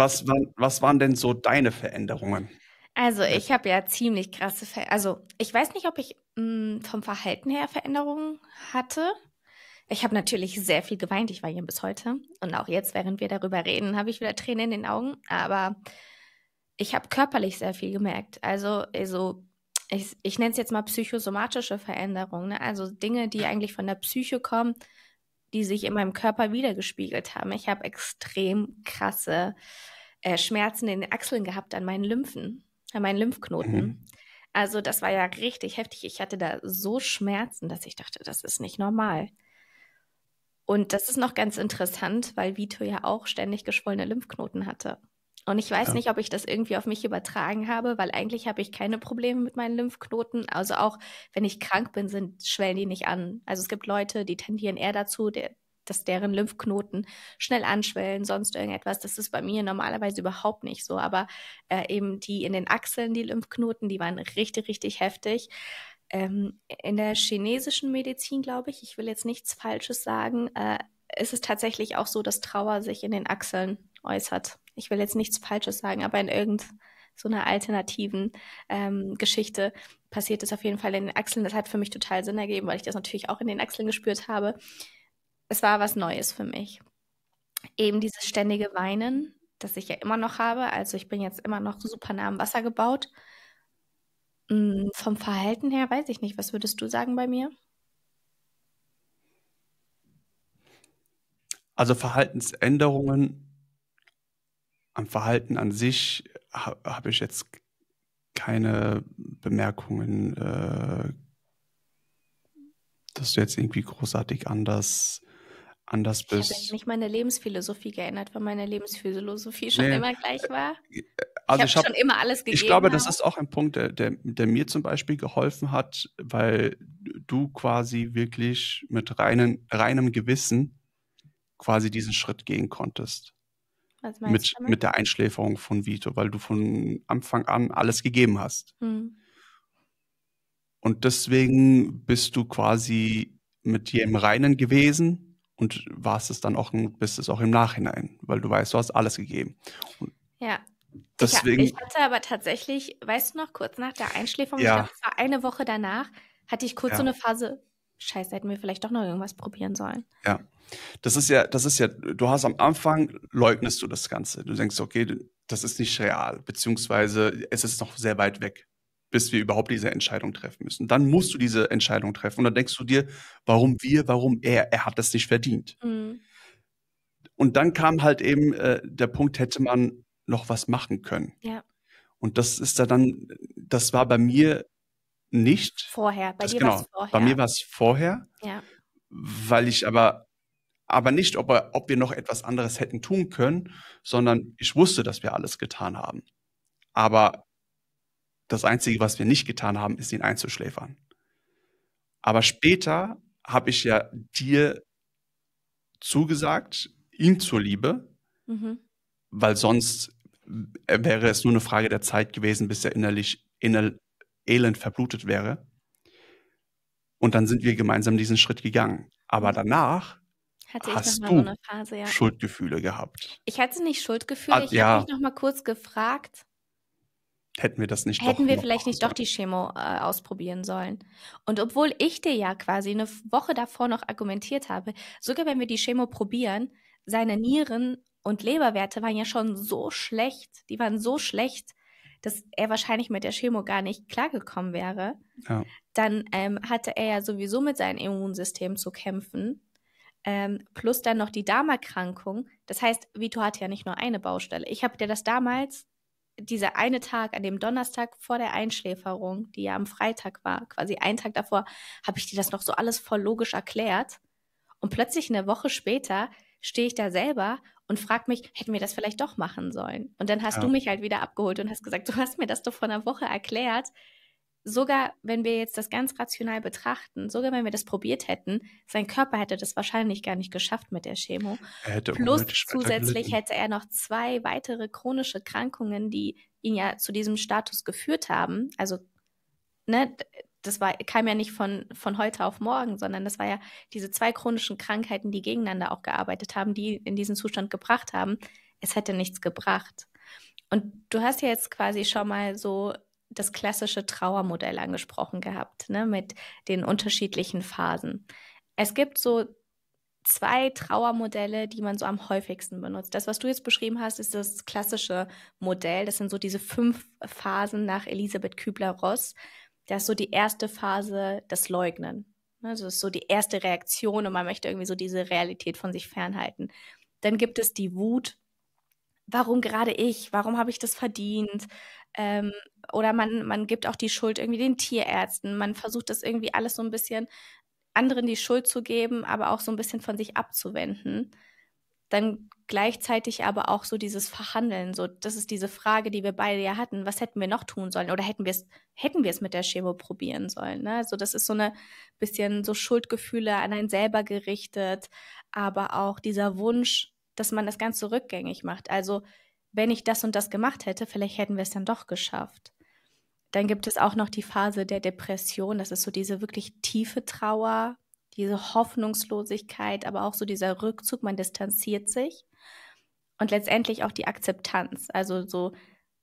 Was waren denn so deine Veränderungen? Also Äh, ich habe ja ziemlich krasse also ich weiß nicht, ob ich vom Verhalten her Veränderungen hatte. Ich habe natürlich sehr viel geweint, ich weine bis heute. Und auch jetzt, während wir darüber reden, habe ich wieder Tränen in den Augen. Aber ich habe körperlich sehr viel gemerkt. Also ich nenne es jetzt mal psychosomatische Veränderungen. Ne? Also Dinge, die eigentlich von der Psyche kommen, die sich in meinem Körper wiedergespiegelt haben. Ich habe extrem krasse Schmerzen in den Achseln gehabt an meinen Lymphen, an meinen Mhm. Lymphknoten. Also das war ja richtig heftig. Ich hatte da so Schmerzen, dass ich dachte, das ist nicht normal. Und das ist noch ganz interessant, weil Vito ja auch ständig geschwollene Lymphknoten hatte. Und ich weiß Ja. nicht, ob ich das irgendwie auf mich übertragen habe, weil eigentlich habe ich keine Probleme mit meinen Lymphknoten. Also auch wenn ich krank bin, schwellen die nicht an. Also es gibt Leute, die tendieren eher dazu, dass deren Lymphknoten schnell anschwellen, sonst irgendetwas. Das ist bei mir normalerweise überhaupt nicht so. Aber eben die in den Achseln, die Lymphknoten, die waren richtig, richtig heftig. In der chinesischen Medizin, glaube ich will jetzt nichts Falsches sagen, ist es tatsächlich auch so, dass Trauer sich in den Achseln äußert. Ich will jetzt nichts Falsches sagen, aber in so einer alternativen Geschichte passiert es auf jeden Fall in den Achseln. Das hat für mich total Sinn ergeben, weil ich das natürlich auch in den Achseln gespürt habe. Es war was Neues für mich. Eben dieses ständige Weinen, das ich ja immer noch habe. Also ich bin jetzt immer noch super nah am Wasser gebaut. Vom Verhalten her weiß ich nicht. Was würdest du sagen bei mir? Also Verhaltensänderungen am Verhalten an sich habe ich jetzt keine Bemerkungen, dass du jetzt irgendwie großartig anders Ich habe jetzt bist. nicht meine Lebensphilosophie geändert, weil meine Lebensphilosophie schon Nee, immer gleich war. Ich also habe schon immer alles ich gegeben glaube, das habe. ist auch ein Punkt, der mir zum Beispiel geholfen hat, weil du quasi wirklich mit reinem Gewissen quasi diesen Schritt gehen konntest. Was meinst du Mit damit? der Einschläferung von Vito, weil du von Anfang an alles gegeben hast. Hm. Und deswegen bist du quasi mit dir im Reinen gewesen und warst es dann auch, bist es auch im Nachhinein, weil du weißt, du hast alles gegeben. Und Ja. Ich deswegen, hatte aber tatsächlich, weißt du noch, kurz nach der Einschläferung, ich glaube, ja, es war eine Woche danach, hatte ich kurz so ja, eine Phase, Scheiße, hätten wir vielleicht doch noch irgendwas probieren sollen. ja. Das ist ja, du hast am Anfang leugnest du das Ganze. Du denkst, okay, das ist nicht real, beziehungsweise es ist noch sehr weit weg, bis wir überhaupt diese Entscheidung treffen müssen. Dann musst du diese Entscheidung treffen und dann denkst du dir, warum er? Er hat das nicht verdient. Hm. Und dann kam halt eben der Punkt, hätte man noch was machen können. Ja, Und das ist da dann, das war bei mir nicht, vorher. Bei das dir war es genau, bei vorher. mir war es vorher, Ja. weil ich aber nicht, ob wir noch etwas anderes hätten tun können, sondern ich wusste, dass wir alles getan haben. Aber das Einzige, was wir nicht getan haben, ist ihn einzuschläfern. Aber später habe ich ja dir zugesagt, ihm zur Liebe, Mhm. weil sonst wäre es nur eine Frage der Zeit gewesen, bis er elend verblutet wäre. Und dann sind wir gemeinsam diesen Schritt gegangen. Aber Mhm. danach Hatte ich noch hast mal so eine du Phase, ja. Schuldgefühle gehabt. Ich hatte nicht Schuldgefühle, ich habe mich Ja, noch mal kurz gefragt, hätten wir das nicht hätten doch wir noch vielleicht machen nicht doch sollen. die Chemo ausprobieren sollen. Und obwohl ich dir ja quasi eine Woche davor noch argumentiert habe, sogar wenn wir die Chemo probieren, seine Nieren und Leberwerte waren ja schon so schlecht, die waren so schlecht, dass er wahrscheinlich mit der Chemo gar nicht klargekommen wäre. Ja, Dann hatte er ja sowieso mit seinem Immunsystem zu kämpfen. Plus dann noch die Darmerkrankung. Das heißt, Vito hatte ja nicht nur eine Baustelle. Ich habe dir das damals, dieser eine Tag, an dem Donnerstag vor der Einschläferung, die ja am Freitag war, quasi einen Tag davor, habe ich dir das noch so alles voll logisch erklärt. Und plötzlich eine Woche später stehe ich da selber und frage mich, hätten wir das vielleicht doch machen sollen? Und dann hast du Ja, mich halt wieder abgeholt und hast gesagt, du hast mir das doch vor einer Woche erklärt. Sogar wenn wir jetzt das ganz rational betrachten, sogar wenn wir das probiert hätten, sein Körper hätte das wahrscheinlich gar nicht geschafft mit der Chemo. er hätte Plus unnötig weiter zusätzlich gelitten. hätte er noch 2 weitere chronische Krankungen, die ihn ja zu diesem Status geführt haben. Also, ne, das kam ja nicht von heute auf morgen, sondern das war ja diese 2 chronischen Krankheiten, die gegeneinander auch gearbeitet haben, die ihn in diesen Zustand gebracht haben. Es hätte nichts gebracht. Und du hast ja jetzt quasi schon mal so das klassische Trauermodell angesprochen gehabt, ne, mit den unterschiedlichen Phasen. Es gibt so 2 Trauermodelle, die man so am häufigsten benutzt. Das, was du jetzt beschrieben hast, ist das klassische Modell. Das sind so diese 5 Phasen nach Elisabeth Kübler-Ross. Das ist so die erste Phase, das Leugnen. Also das ist so die erste Reaktion und man möchte irgendwie so diese Realität von sich fernhalten. Dann gibt es die Wut. Warum gerade ich? Warum habe ich das verdient? Ähm, oder man gibt auch die Schuld irgendwie den Tierärzten. Man versucht das irgendwie alles so ein bisschen anderen die Schuld zu geben, aber auch so ein bisschen von sich abzuwenden. Dann gleichzeitig aber auch so dieses Verhandeln, so das ist diese Frage, die wir beide ja hatten, was hätten wir noch tun sollen oder hätten wir es mit der Chemo probieren sollen, ne? Also, das ist so eine bisschen so Schuldgefühle an einen selber gerichtet, aber auch dieser Wunsch, dass man das Ganze rückgängig macht. Also, wenn ich das und das gemacht hätte, vielleicht hätten wir es dann doch geschafft. Dann gibt es auch noch die Phase der Depression. Das ist so diese wirklich tiefe Trauer, diese Hoffnungslosigkeit, aber auch so dieser Rückzug, man distanziert sich. Und letztendlich auch die Akzeptanz. Also so,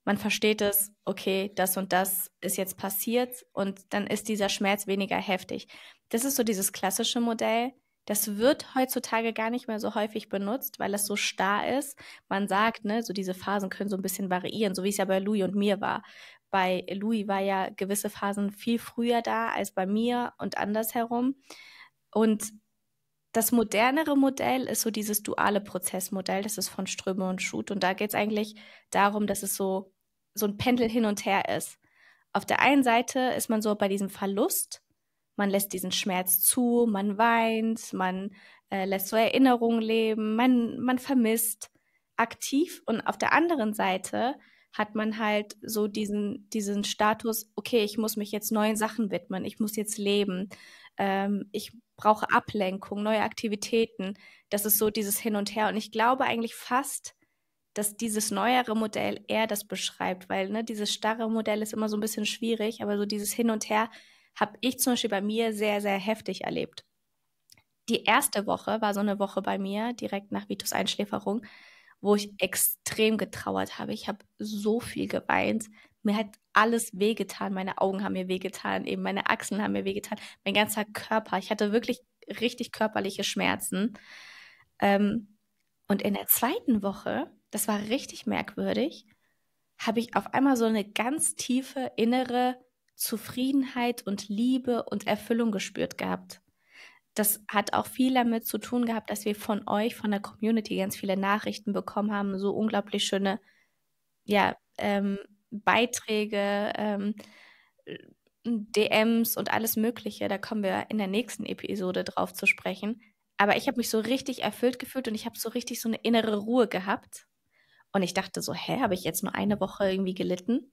man versteht es, okay, das und das ist jetzt passiert und dann ist dieser Schmerz weniger heftig. Das ist so dieses klassische Modell. Das wird heutzutage gar nicht mehr so häufig benutzt, weil es so starr ist. Man sagt, ne, so diese Phasen können so ein bisschen variieren, so wie es ja bei Louis und mir war. Bei Louis war ja gewisse Phasen viel früher da als bei mir und andersherum. Und das modernere Modell ist so dieses duale Prozessmodell, das ist von Ströme und Schuth. Und da geht es eigentlich darum, dass es so ein Pendel hin und her ist. Auf der einen Seite ist man so bei diesem Verlust, man lässt diesen Schmerz zu, man weint, man lässt so Erinnerungen leben, man vermisst aktiv. Und auf der anderen Seite hat man halt so diesen Status, okay, ich muss mich jetzt neuen Sachen widmen, ich muss jetzt leben, ich brauche Ablenkung, neue Aktivitäten. Das ist so dieses Hin und Her. Und ich glaube eigentlich fast, dass dieses neuere Modell eher das beschreibt, weil ne, dieses starre Modell ist immer so ein bisschen schwierig, aber so dieses Hin und Her habe ich zum Beispiel bei mir sehr, sehr heftig erlebt. Die erste Woche war so eine Woche bei mir, direkt nach Vitos Einschläferung, wo ich extrem getrauert habe. Ich habe so viel geweint. Mir hat alles wehgetan. Meine Augen haben mir wehgetan, eben meine Achseln haben mir wehgetan, mein ganzer Körper. Ich hatte wirklich richtig körperliche Schmerzen. Ähm, und in der zweiten Woche, das war richtig merkwürdig, habe ich auf einmal so eine ganz tiefe innere Zufriedenheit und Liebe und Erfüllung gespürt gehabt. Das hat auch viel damit zu tun gehabt, dass wir von euch, von der Community ganz viele Nachrichten bekommen haben, so unglaublich schöne, ja, Beiträge, DMs und alles Mögliche. Da kommen wir in der nächsten Episode drauf zu sprechen. Aber ich habe mich so richtig erfüllt gefühlt und ich habe so richtig so eine innere Ruhe gehabt. Und ich dachte so, hä, habe ich jetzt nur eine Woche irgendwie gelitten?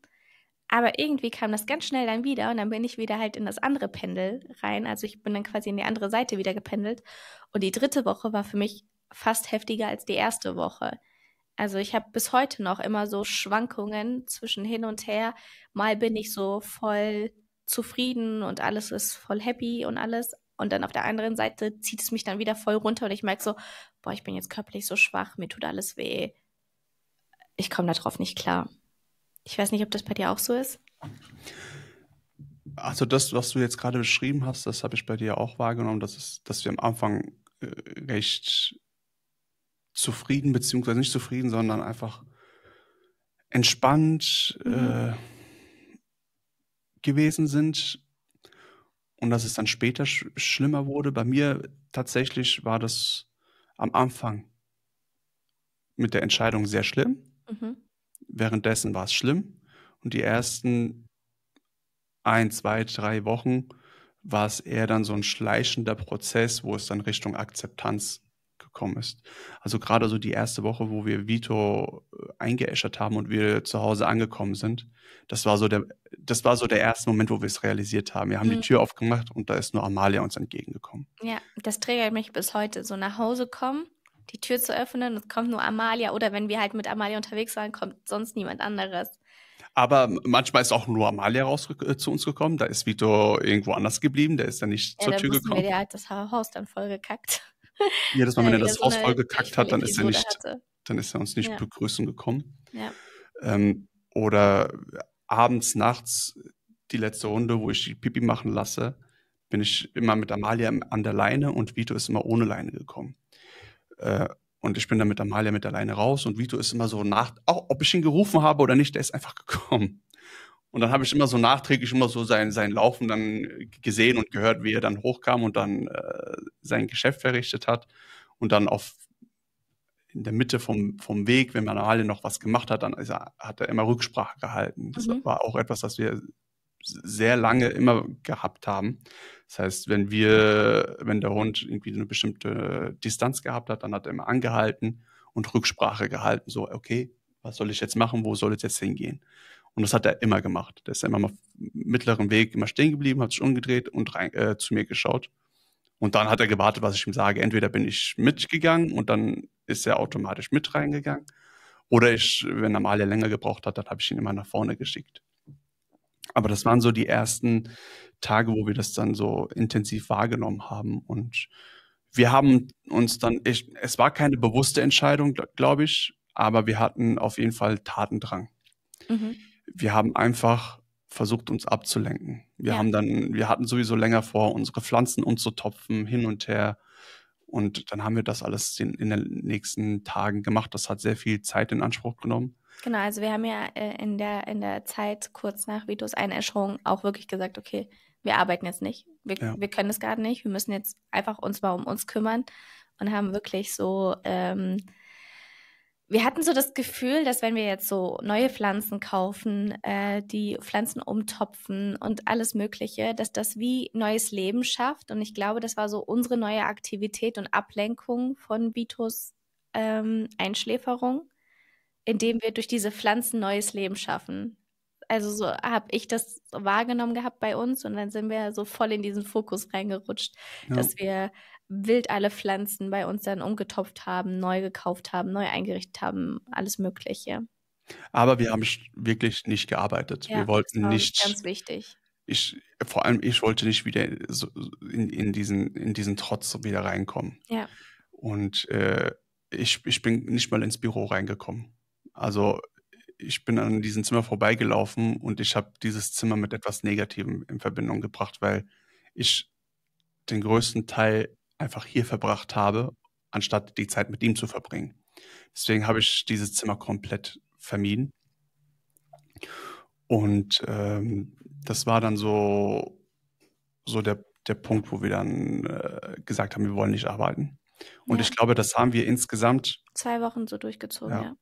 Aber irgendwie kam das ganz schnell dann wieder und dann bin ich wieder halt in das andere Pendel rein. Also ich bin dann quasi in die andere Seite wieder gependelt. Und die dritte Woche war für mich fast heftiger als die erste Woche. Also ich habe bis heute noch immer so Schwankungen zwischen hin und her. Mal bin ich so voll zufrieden und alles ist voll happy und alles. Und dann auf der anderen Seite zieht es mich dann wieder voll runter und ich merke so, boah, ich bin jetzt körperlich so schwach, mir tut alles weh. Ich komme darauf nicht klar. Ich weiß nicht, ob das bei dir auch so ist. Also das, was du jetzt gerade beschrieben hast, das habe ich bei dir auch wahrgenommen, dass wir am Anfang recht zufrieden, beziehungsweise nicht zufrieden, sondern einfach entspannt gewesen sind und dass es dann später schlimmer wurde. Bei mir tatsächlich war das am Anfang mit der Entscheidung sehr schlimm. Mhm. Währenddessen war es schlimm und die ersten 1, 2, 3 Wochen war es eher dann so ein schleichender Prozess, wo es dann Richtung Akzeptanz gekommen ist. Also gerade so die erste Woche, wo wir Vito eingeäschert haben und wir zu Hause angekommen sind, das war so der erste Moment, wo wir es realisiert haben. Wir haben die Mhm. Tür aufgemacht und da ist nur Amalia uns entgegengekommen. Ja, das triggert mich bis heute, so nach Hause kommen, die Tür zu öffnen, es kommt nur Amalia oder wenn wir halt mit Amalia unterwegs waren, kommt sonst niemand anderes. Aber manchmal ist auch nur Amalia zu uns gekommen. Da ist Vito irgendwo anders geblieben. Der ist dann nicht Ja, zur dann Tür wussten wir, gekommen. der hat das Haus dann voll gekackt, Jedes Mal, weil wenn er er wieder das so Haus eine voll gekackt hat, Durchfallepisode hatte. dann ist er uns nicht Ja, begrüßen gekommen. ja. Oder abends, nachts, die letzte Runde, wo ich die Pipi machen lasse, bin ich immer mit Amalia an der Leine und Vito ist immer ohne Leine gekommen. Und ich bin dann mit Amalia mit der Leine raus und Vito ist immer so auch ob ich ihn gerufen habe oder nicht, der ist einfach gekommen. Und dann habe ich immer so nachträglich immer so sein Laufen dann gesehen und gehört, wie er dann hochkam und dann sein Geschäft verrichtet hat. Und dann in der Mitte vom Weg, wenn man alle noch was gemacht hat, dann hat er immer Rücksprache gehalten. Das Mhm. war auch etwas, was wir sehr lange immer gehabt haben. Das heißt, wenn der Hund irgendwie eine bestimmte Distanz gehabt hat, dann hat er immer angehalten und Rücksprache gehalten. So, okay, was soll ich jetzt machen? Wo soll es jetzt hingehen? Und das hat er immer gemacht. Der ist immer auf mittleren Weg immer stehen geblieben, hat sich umgedreht und zu mir geschaut. Und dann hat er gewartet, was ich ihm sage. Entweder bin ich mitgegangen und dann ist er automatisch mit reingegangen. Oder wenn Amalia länger gebraucht hat, dann habe ich ihn immer nach vorne geschickt. Aber das waren so die ersten Tage, wo wir das dann so intensiv wahrgenommen haben. Und wir haben uns dann, es war keine bewusste Entscheidung, glaube ich, aber wir hatten auf jeden Fall Tatendrang. Mhm. Wir haben einfach versucht, uns abzulenken. Wir Ja. hatten sowieso länger vor, unsere Pflanzen umzutopfen, hin und her. Und dann haben wir das alles in den nächsten Tagen gemacht. Das hat sehr viel Zeit in Anspruch genommen. Genau, also wir haben ja in der Zeit kurz nach Vitos Einäscherung auch wirklich gesagt, okay, wir arbeiten jetzt nicht. Ja. Wir können es gerade nicht. Wir müssen jetzt einfach uns mal um uns kümmern und haben wirklich so, wir hatten so das Gefühl, dass wenn wir jetzt so neue Pflanzen kaufen, die Pflanzen umtopfen und alles Mögliche, dass das wie neues Leben schafft. Und ich glaube, das war so unsere neue Aktivität und Ablenkung von Vitos Einschläferung, indem wir durch diese Pflanzen neues Leben schaffen. Also so habe ich das so wahrgenommen gehabt bei uns und dann sind wir so voll in diesen Fokus reingerutscht, Ja. dass wir wild alle Pflanzen bei uns dann umgetopft haben, neu gekauft haben, neu eingerichtet haben, alles Mögliche. Aber wir haben wirklich nicht gearbeitet. Ja, Wir das wollten war uns nicht, ganz wichtig. vor allem ich wollte nicht wieder so in diesen Trotz wieder reinkommen. Ja, Und ich bin nicht mal ins Büro reingekommen. Also ich bin an diesem Zimmer vorbeigelaufen und ich habe dieses Zimmer mit etwas Negativem in Verbindung gebracht, weil ich den größten Teil einfach hier verbracht habe, anstatt die Zeit mit ihm zu verbringen. Deswegen habe ich dieses Zimmer komplett vermieden. Und das war dann so der Punkt, wo wir dann gesagt haben, wir wollen nicht arbeiten. Und ja. ich glaube, das haben wir insgesamt 2 Wochen so durchgezogen, Ja. ja.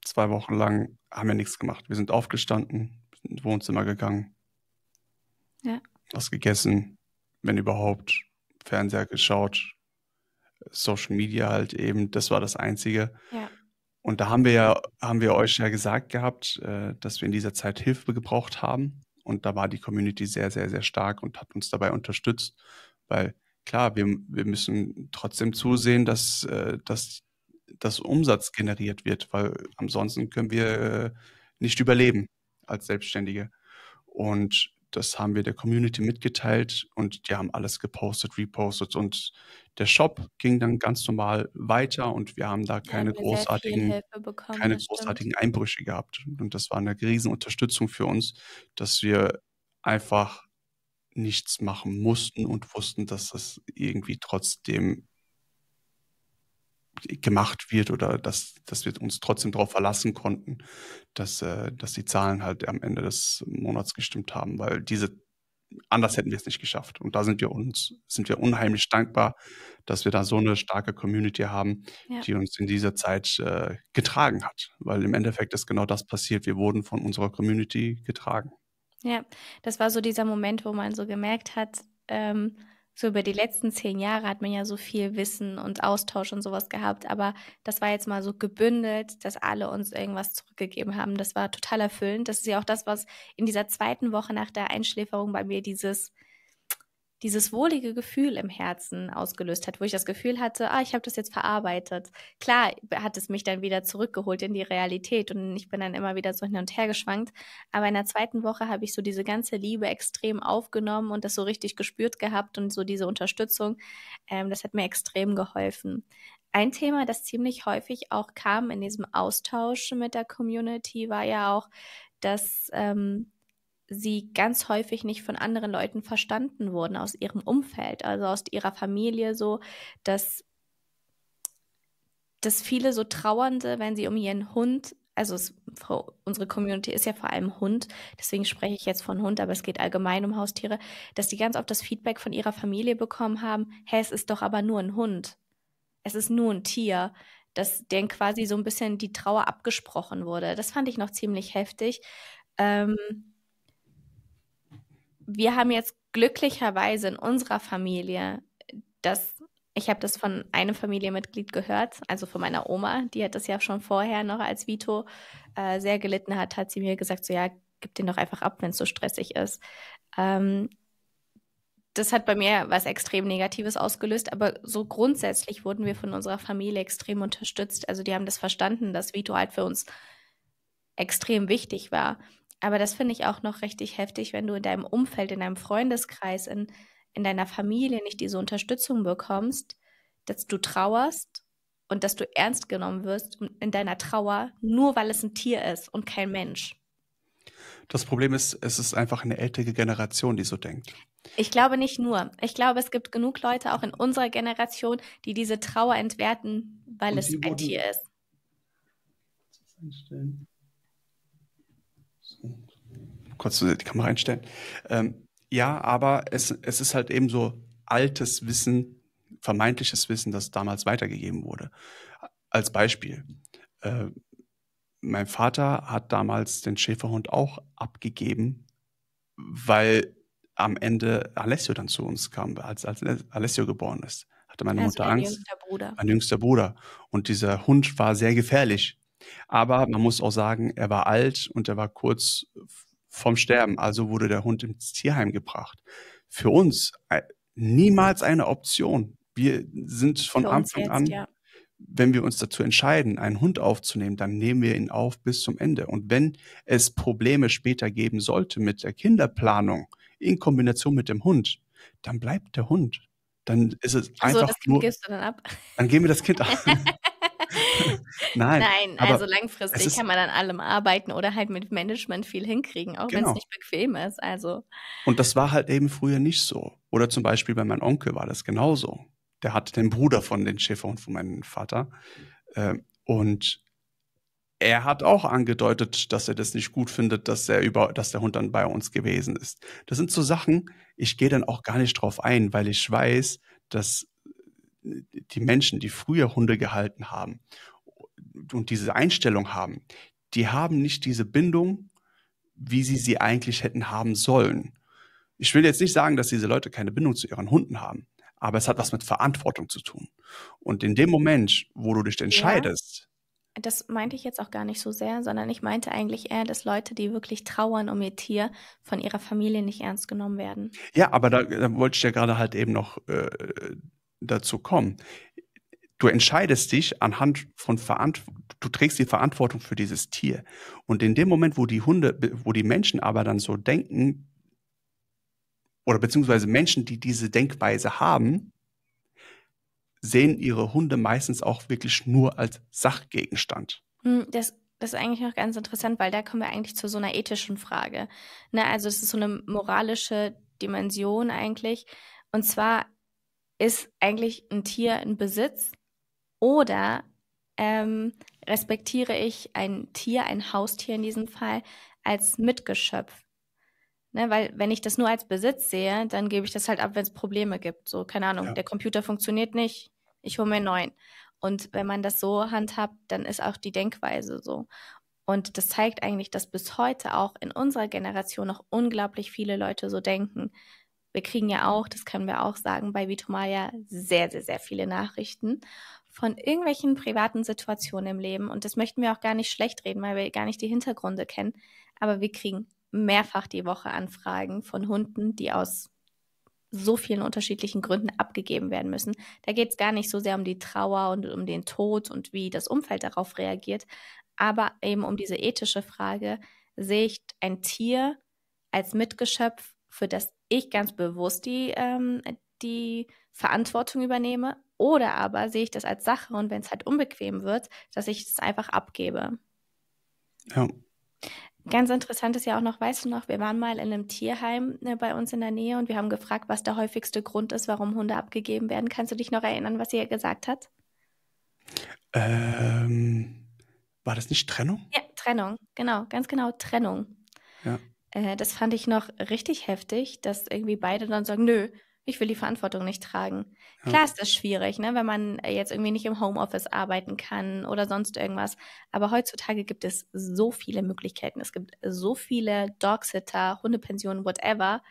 2 Wochen lang haben wir nichts gemacht. Wir sind aufgestanden, sind ins Wohnzimmer gegangen, Ja. was gegessen, wenn überhaupt, Fernseher geschaut, Social Media halt eben, das war das Einzige. Ja. Und da haben wir euch ja gesagt gehabt, dass wir in dieser Zeit Hilfe gebraucht haben. Und da war die Community sehr, sehr, sehr stark und hat uns dabei unterstützt. Weil klar, wir müssen trotzdem zusehen, dass Umsatz generiert wird, weil ansonsten können wir nicht überleben als Selbstständige. Und das haben wir der Community mitgeteilt und die haben alles gepostet, repostet und der Shop ging dann ganz normal weiter und wir haben da Da haben wir sehr viel Hilfe bekommen, das stimmt. großartigen Einbrüche gehabt. Und das war eine riesen Unterstützung für uns, dass wir einfach nichts machen mussten und wussten, dass das irgendwie trotzdem gemacht wird oder dass wir uns trotzdem darauf verlassen konnten, dass die Zahlen halt am Ende des Monats gestimmt haben, weil anders hätten wir es nicht geschafft. Und da sind wir unheimlich dankbar, dass wir da so eine starke Community haben, Ja. die uns in dieser Zeit getragen hat. Weil im Endeffekt ist genau das passiert. Wir wurden von unserer Community getragen. Ja, das war so dieser Moment, wo man so gemerkt hat, so über die letzten 10 Jahre hat man ja so viel Wissen und Austausch und sowas gehabt, aber das war jetzt mal so gebündelt, dass alle uns irgendwas zurückgegeben haben. Das war total erfüllend. Das ist ja auch das, was in dieser zweiten Woche nach der Einschläferung bei mir dieses wohlige Gefühl im Herzen ausgelöst hat, wo ich das Gefühl hatte, ich habe das jetzt verarbeitet. Klar hat es mich dann wieder zurückgeholt in die Realität und ich bin dann immer wieder so hin und her geschwankt. Aber in der zweiten Woche habe ich so diese ganze Liebe extrem aufgenommen und das so richtig gespürt gehabt und so diese Unterstützung, das hat mir extrem geholfen. Ein Thema, das ziemlich häufig auch kam in diesem Austausch mit der Community, war ja auch, dass sie ganz häufig nicht von anderen Leuten verstanden wurden aus ihrem Umfeld, also aus ihrer Familie so, dass viele so Trauernde, wenn sie um ihren Hund, also unsere Community ist ja vor allem Hund, deswegen spreche ich jetzt von Hund, aber es geht allgemein um Haustiere, dass die ganz oft das Feedback von ihrer Familie bekommen haben, hey, es ist doch aber nur ein Hund, es ist nur ein Tier, dass denen quasi so ein bisschen die Trauer abgesprochen wurde. Das fand ich noch ziemlich heftig. Wir haben jetzt glücklicherweise in unserer Familie ich habe das von einem Familienmitglied gehört, also von meiner Oma, die hat das ja schon vorher noch, als Vito sehr gelitten hat sie mir gesagt, so ja, gib den doch einfach ab, wenn es so stressig ist. Das hat bei mir was extrem Negatives ausgelöst, aber so grundsätzlich wurden wir von unserer Familie extrem unterstützt. Also die haben das verstanden, dass Vito halt für uns extrem wichtig war. Aber das finde ich auch noch richtig heftig, wenn du in deinem Umfeld, in deinem Freundeskreis, in deiner Familie nicht diese Unterstützung bekommst, dass du trauerst und dass du ernst genommen wirst in deiner Trauer, nur weil es ein Tier ist und kein Mensch. Das Problem ist, es ist einfach eine ältere Generation, die so denkt. Ich glaube nicht nur. Ich glaube, es gibt genug Leute auch in unserer Generation, die diese Trauer entwerten, weil es ein Tier ist. Kurz die Kamera einstellen. Ja, aber es ist halt eben so altes Wissen, vermeintliches Wissen, das damals weitergegeben wurde. Als Beispiel. Mein Vater hat damals den Schäferhund auch abgegeben, weil am Ende Alessio dann zu uns kam, als Alessio geboren ist. Hatte meine Mutter Angst. Mein jüngster Bruder. Und dieser Hund war sehr gefährlich. Aber man muss auch sagen, er war alt und er war kurz vom Sterben. Also wurde der Hund ins Tierheim gebracht. Für uns niemals eine Option. Wir sind von Anfang an, wenn wir uns dazu entscheiden, einen Hund aufzunehmen, dann nehmen wir ihn auf bis zum Ende. Und wenn es Probleme später geben sollte mit der Kinderplanung in Kombination mit dem Hund, dann bleibt der Hund. Dann ist es einfach das Kind gibst du dann ab? Dann geben wir das Kind ab. Nein, also langfristig kann man an allem arbeiten oder halt mit Management viel hinkriegen, auch wenn es nicht bequem ist. Also. Und das war halt eben früher nicht so. Oder zum Beispiel bei meinem Onkel war das genauso. Der hatte den Bruder von den Schäferhund von meinem Vater. Und er hat auch angedeutet, dass er das nicht gut findet, dass der Hund dann bei uns gewesen ist. Das sind so Sachen, ich gehe dann auch gar nicht drauf ein, weil ich weiß, dass die Menschen, die früher Hunde gehalten haben und diese Einstellung haben, die haben nicht diese Bindung, wie sie eigentlich hätten haben sollen. Ich will jetzt nicht sagen, dass diese Leute keine Bindung zu ihren Hunden haben, aber es hat was mit Verantwortung zu tun. Und in dem Moment, wo du dich entscheidest. Ja, das meinte ich jetzt auch gar nicht so sehr, sondern ich meinte eigentlich eher, dass Leute, die wirklich trauern um ihr Tier, von ihrer Familie nicht ernst genommen werden. Ja, aber da wollte ich ja gerade halt eben noch dazu kommen. Du entscheidest dich anhand von du trägst die Verantwortung für dieses Tier. Und in dem Moment, wo die Menschen aber dann so denken, oder beziehungsweise Menschen, die diese Denkweise haben, sehen ihre Hunde meistens auch wirklich nur als Sachgegenstand. Das ist eigentlich noch ganz interessant, weil da kommen wir eigentlich zu so einer ethischen Frage. Ne? Also es ist so eine moralische Dimension eigentlich. Und zwar ist eigentlich ein Tier ein Besitz oder respektiere ich ein Tier, ein Haustier in diesem Fall, als Mitgeschöpf? Ne, weil wenn ich das nur als Besitz sehe, dann gebe ich das halt ab, wenn es Probleme gibt. So, keine Ahnung, der Computer funktioniert nicht, ich hole mir einen neuen. Und wenn man das so handhabt, dann ist auch die Denkweise so. Und das zeigt eigentlich, dass bis heute auch in unserer Generation noch unglaublich viele Leute so denken. wir kriegen ja auch, das können wir auch sagen, bei Vitomalia sehr, sehr, sehr viele Nachrichten von irgendwelchen privaten Situationen im Leben. Und das möchten wir auch gar nicht schlecht reden, weil wir gar nicht die Hintergründe kennen. Aber wir kriegen mehrfach die Woche Anfragen von Hunden, die aus so vielen unterschiedlichen Gründen abgegeben werden müssen. Da geht es gar nicht so sehr um die Trauer und um den Tod und wie das Umfeld darauf reagiert, aber eben um diese ethische Frage, sehe ich ein Tier als Mitgeschöpf, für das ich ganz bewusst die Verantwortung übernehme, oder aber sehe ich das als Sache und wenn es halt unbequem wird, dass ich es einfach abgebe. Ja. Ganz interessant ist ja auch noch, weißt du noch, wir waren mal in einem Tierheim bei uns in der Nähe und wir haben gefragt, was der häufigste Grund ist, warum Hunde abgegeben werden. Kannst du dich noch erinnern, was sie gesagt hat? War das nicht Trennung? Ja, Trennung, genau, ganz genau, Trennung. Ja. Das fand ich noch richtig heftig, dass irgendwie beide dann sagen, nö, ich will die Verantwortung nicht tragen. Ja. Klar ist das schwierig, ne, wenn man jetzt irgendwie nicht im Homeoffice arbeiten kann oder sonst irgendwas. Aber heutzutage gibt es so viele Möglichkeiten. Es gibt so viele Dogsitter, Hundepensionen, whatever,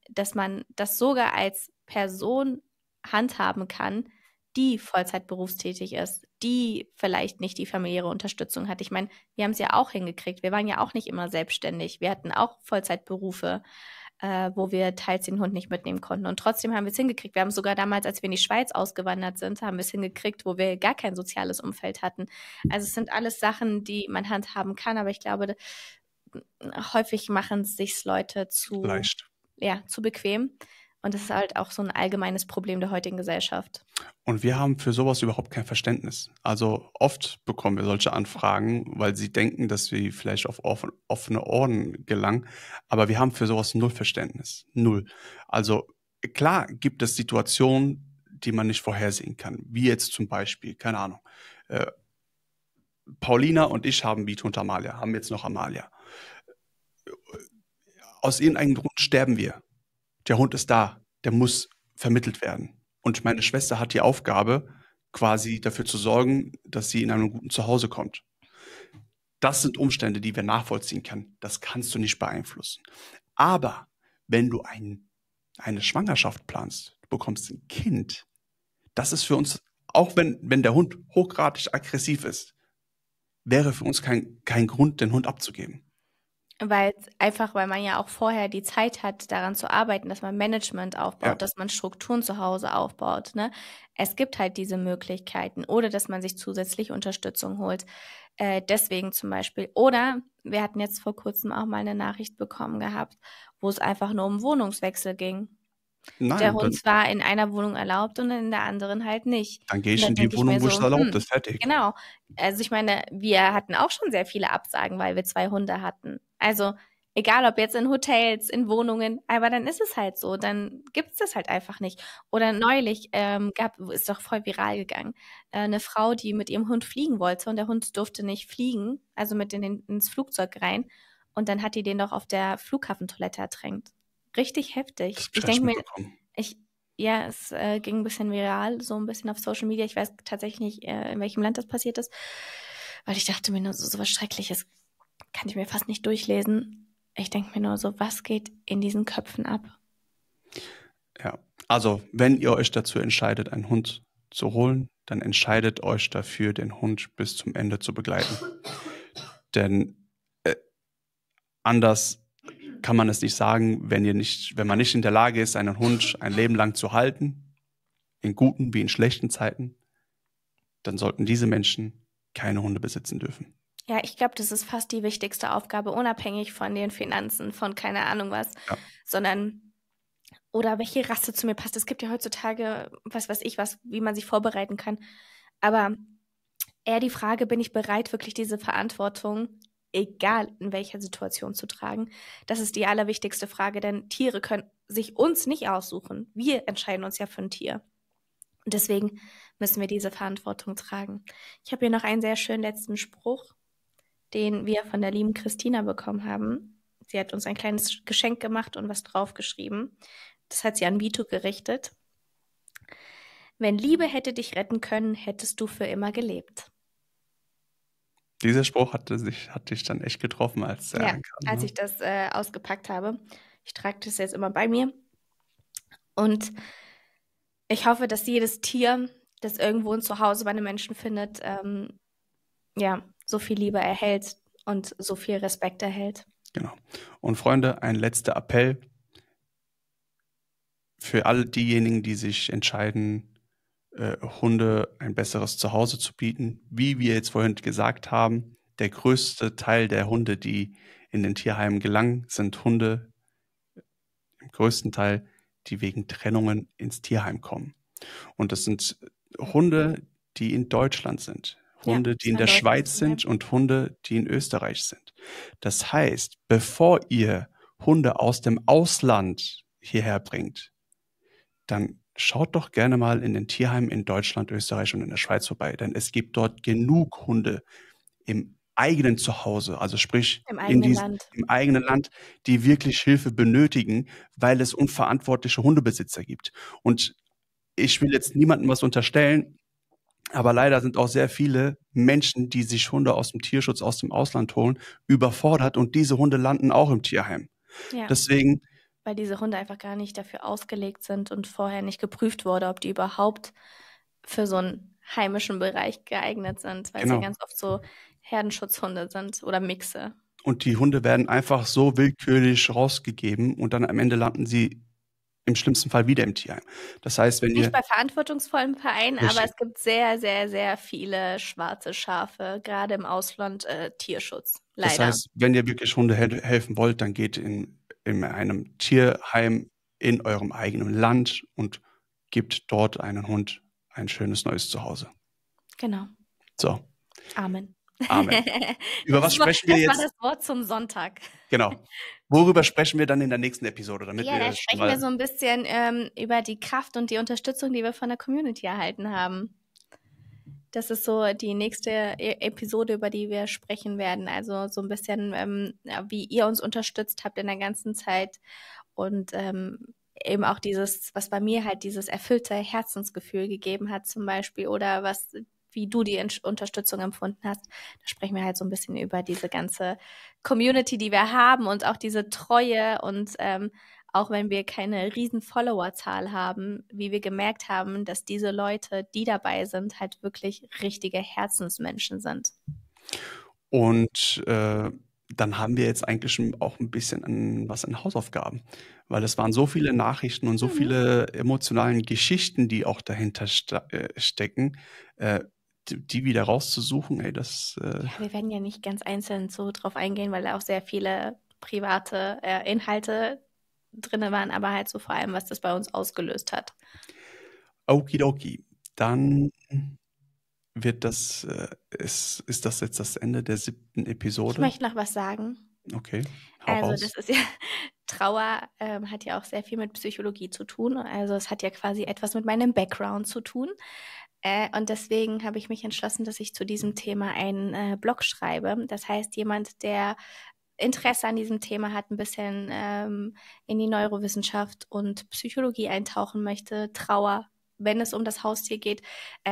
dass man das sogar als Person handhaben kann, die Vollzeit berufstätig ist, die vielleicht nicht die familiäre Unterstützung hat. Ich meine, wir haben es ja auch hingekriegt. Wir waren ja auch nicht immer selbstständig. Wir hatten auch Vollzeitberufe, wo wir teils den Hund nicht mitnehmen konnten. Und trotzdem haben wir es hingekriegt. Wir haben sogar damals, als wir in die Schweiz ausgewandert sind, haben wir es hingekriegt, wo wir gar kein soziales Umfeld hatten. Also es sind alles Sachen, die man handhaben kann. Aber ich glaube, häufig machen es sich Leute Leicht. zu bequem. Und das ist halt auch so ein allgemeines Problem der heutigen Gesellschaft. Und wir haben für sowas überhaupt kein Verständnis. Also oft bekommen wir solche Anfragen, weil sie denken, dass wir vielleicht auf offene Ohren gelangen. Aber wir haben für sowas null Verständnis. Null. Also klar gibt es Situationen, die man nicht vorhersehen kann. Wie jetzt zum Beispiel, keine Ahnung, Paulina und ich haben Vito und Amalia, haben jetzt noch Amalia. Aus irgendeinem Grund sterben wir. Der Hund ist da, der muss vermittelt werden. Und meine Schwester hat die Aufgabe, quasi dafür zu sorgen, dass sie in einem guten Zuhause kommt. Das sind Umstände, die wir nachvollziehen können. Das kannst du nicht beeinflussen. Aber wenn du eine Schwangerschaft planst, du bekommst ein Kind, das ist für uns, auch wenn der Hund hochgradig aggressiv ist, wäre für uns kein Grund, den Hund abzugeben. Weil man ja auch vorher die Zeit hat, daran zu arbeiten, dass man Management aufbaut, Ja. dass man Strukturen zu Hause aufbaut, ne? Es gibt halt diese Möglichkeiten oder dass man sich zusätzlich Unterstützung holt. Deswegen zum Beispiel. Oder wir hatten jetzt vor kurzem auch mal eine Nachricht bekommen gehabt, wo es einfach nur um Wohnungswechsel ging. Der Nein, Hund war in einer Wohnung erlaubt und in der anderen halt nicht. dann gehe Und ich da in die denke ich mir Wohnung, wo es so, erlaubt ist, fertig. genau. Also ich meine, wir hatten auch schon sehr viele Absagen, weil wir 2 Hunde hatten. Also egal ob jetzt in Hotels, in Wohnungen, aber dann ist es halt so, dann gibt's das halt einfach nicht. Oder neulich ist doch voll viral gegangen, eine Frau, die mit ihrem Hund fliegen wollte und der Hund durfte nicht fliegen, also mit ins Flugzeug rein und dann hat die den doch auf der Flughafentoilette ertränkt. Richtig heftig. Das hab Ich ich denke mir, mitbekommen. ja, es ging ein bisschen viral, so ein bisschen auf Social Media. Ich weiß tatsächlich nicht, in welchem Land das passiert ist, weil ich dachte mir nur, so was Schreckliches kann ich mir fast nicht durchlesen. Ich denke mir nur so, was geht in diesen Köpfen ab? Ja, also wenn ihr euch dazu entscheidet, einen Hund zu holen, dann entscheidet euch dafür, den Hund bis zum Ende zu begleiten. Denn anders kann man es nicht sagen, wenn man nicht in der Lage ist, einen Hund ein Leben lang zu halten, in guten wie in schlechten Zeiten, dann sollten diese Menschen keine Hunde besitzen dürfen. Ja, ich glaube, das ist fast die wichtigste Aufgabe, unabhängig von den Finanzen, von keine Ahnung was, Ja. sondern oder welche Rasse zu mir passt. Es gibt ja heutzutage, was weiß ich was, wie man sich vorbereiten kann. Aber eher die Frage, bin ich bereit, wirklich diese Verantwortung, egal in welcher Situation, zu tragen? Das ist die allerwichtigste Frage, denn Tiere können sich uns nicht aussuchen. Wir entscheiden uns ja für ein Tier. Und deswegen müssen wir diese Verantwortung tragen. Ich habe hier noch einen sehr schönen letzten Spruch, den wir von der lieben Christina bekommen haben. Sie hat uns ein kleines Geschenk gemacht und was draufgeschrieben. Das hat sie an Vito gerichtet. Wenn Liebe hätte dich retten können, hättest du für immer gelebt. Dieser Spruch hat dich dann echt getroffen, als Ja, ankam. als Ne? ich das ausgepackt habe. Ich trage das jetzt immer bei mir. Und ich hoffe, dass jedes Tier, das irgendwo ein Zuhause bei einem Menschen findet, ja, so viel Liebe erhält und so viel Respekt erhält. Genau. Und Freunde, ein letzter Appell für all diejenigen, die sich entscheiden, Hunde ein besseres Zuhause zu bieten. Wie wir jetzt vorhin gesagt haben, der größte Teil der Hunde, die in den Tierheimen gelangen, sind Hunde, im größten Teil, die wegen Trennungen ins Tierheim kommen. Und das sind Hunde, die in Deutschland sind, Hunde, die in der Schweiz sind und Hunde, die in Österreich sind. Das heißt, bevor ihr Hunde aus dem Ausland hierher bringt, dann schaut doch gerne mal in den Tierheimen in Deutschland, Österreich und in der Schweiz vorbei, denn es gibt dort genug Hunde im eigenen Zuhause, also sprich im eigenen Land, die wirklich Hilfe benötigen, weil es unverantwortliche Hundebesitzer gibt. Und ich will jetzt niemandem was unterstellen, aber leider sind auch sehr viele Menschen, die sich Hunde aus dem Tierschutz aus dem Ausland holen, überfordert und diese Hunde landen auch im Tierheim. Ja. Deswegen, weil diese Hunde einfach gar nicht dafür ausgelegt sind und vorher nicht geprüft wurde, ob die überhaupt für so einen heimischen Bereich geeignet sind, weil sie ganz oft so Herdenschutzhunde sind oder Mixe. Und die Hunde werden einfach so willkürlich rausgegeben und dann am Ende landen sie im schlimmsten Fall wieder im Tierheim. Das heißt, wenn Nicht bei verantwortungsvollen Vereinen, aber es gibt sehr, sehr, sehr viele schwarze Schafe, gerade im Ausland Tierschutz. Leider. Das heißt, wenn ihr wirklich Hunde helfen wollt, dann geht in einem Tierheim in eurem eigenen Land und gebt dort einem Hund ein schönes neues Zuhause. Genau. So. Amen. Amen. Über was sprechen wir jetzt? Das war das Wort zum Sonntag. Genau. Worüber sprechen wir dann in der nächsten Episode? Damit da sprechen wir so ein bisschen über die Kraft und die Unterstützung, die wir von der Community erhalten haben. Das ist so die nächste Episode, über die wir sprechen werden. Also so ein bisschen, wie ihr uns unterstützt habt in der ganzen Zeit und eben auch dieses, was bei mir halt dieses erfüllte Herzensgefühl gegeben hat zum Beispiel oder wie du die Unterstützung empfunden hast. Da sprechen wir halt so ein bisschen über diese ganze Community, die wir haben und auch diese Treue und auch wenn wir keine riesen Followerzahl haben, wie wir gemerkt haben, dass diese Leute, die dabei sind, halt wirklich richtige Herzensmenschen sind. Und dann haben wir jetzt eigentlich auch ein bisschen was an Hausaufgaben, weil es waren so viele Nachrichten und so viele emotionalen Geschichten, die auch dahinter stecken, die wieder rauszusuchen, das... wir werden ja nicht ganz einzeln so drauf eingehen, weil da auch sehr viele private Inhalte drin waren, aber halt so vor allem, was das bei uns ausgelöst hat. Okidoki. Dann wird ist das jetzt das Ende der 7. Episode? Ich möchte noch was sagen. Okay, hau raus. Das ist ja, Trauer hat ja auch sehr viel mit Psychologie zu tun. Also es hat ja quasi etwas mit meinem Background zu tun. Und deswegen habe ich mich entschlossen, dass ich zu diesem Thema einen Blog schreibe. Das heißt, jemand, der Interesse an diesem Thema hat, ein bisschen in die Neurowissenschaft und Psychologie eintauchen möchte, Trauer, wenn es um das Haustier geht,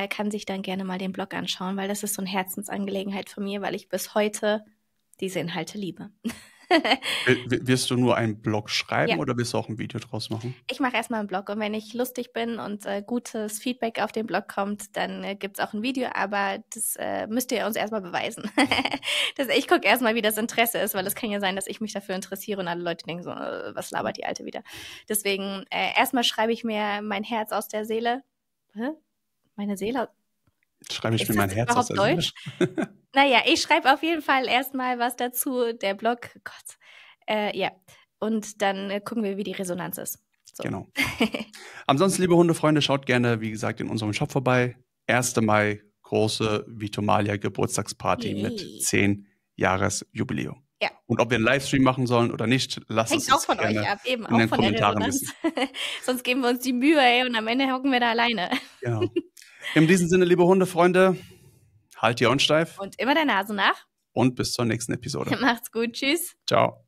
kann sich dann gerne mal den Blog anschauen, weil das ist so eine Herzensangelegenheit von mir, weil ich bis heute diese Inhalte liebe. Wirst du nur einen Blog schreiben oder wirst du auch ein Video draus machen? Ich mache erstmal einen Blog und wenn ich lustig bin und gutes Feedback auf den Blog kommt, dann gibt es auch ein Video, aber das müsst ihr uns erstmal beweisen. Ich gucke erstmal, wie das Interesse ist, weil es kann ja sein, dass ich mich dafür interessiere und alle Leute denken so, was labert die Alte wieder. Deswegen erstmal schreibe ich mir mein Herz aus der Seele. Meine Seele? Schreibe ich mir mein Herz aus der Seele? Naja, ich schreibe auf jeden Fall erstmal was dazu, der Blog, Gott, und dann gucken wir, wie die Resonanz ist. So. Genau. Ansonsten, liebe Hundefreunde, schaut gerne, wie gesagt, in unserem Shop vorbei. 1. Mai, große Vitomalia Geburtstagsparty mit 10 Jahresjubiläum. Ja. Und ob wir einen Livestream machen sollen oder nicht, lasst es uns gerne euch ab, eben in den Kommentaren wissen. Sonst geben wir uns die Mühe, und am Ende hocken wir da alleine. Genau. In diesem Sinne, liebe Hundefreunde, halt die Ohren steif. Und immer der Nase nach. Und bis zur nächsten Episode. Macht's gut. Tschüss. Ciao.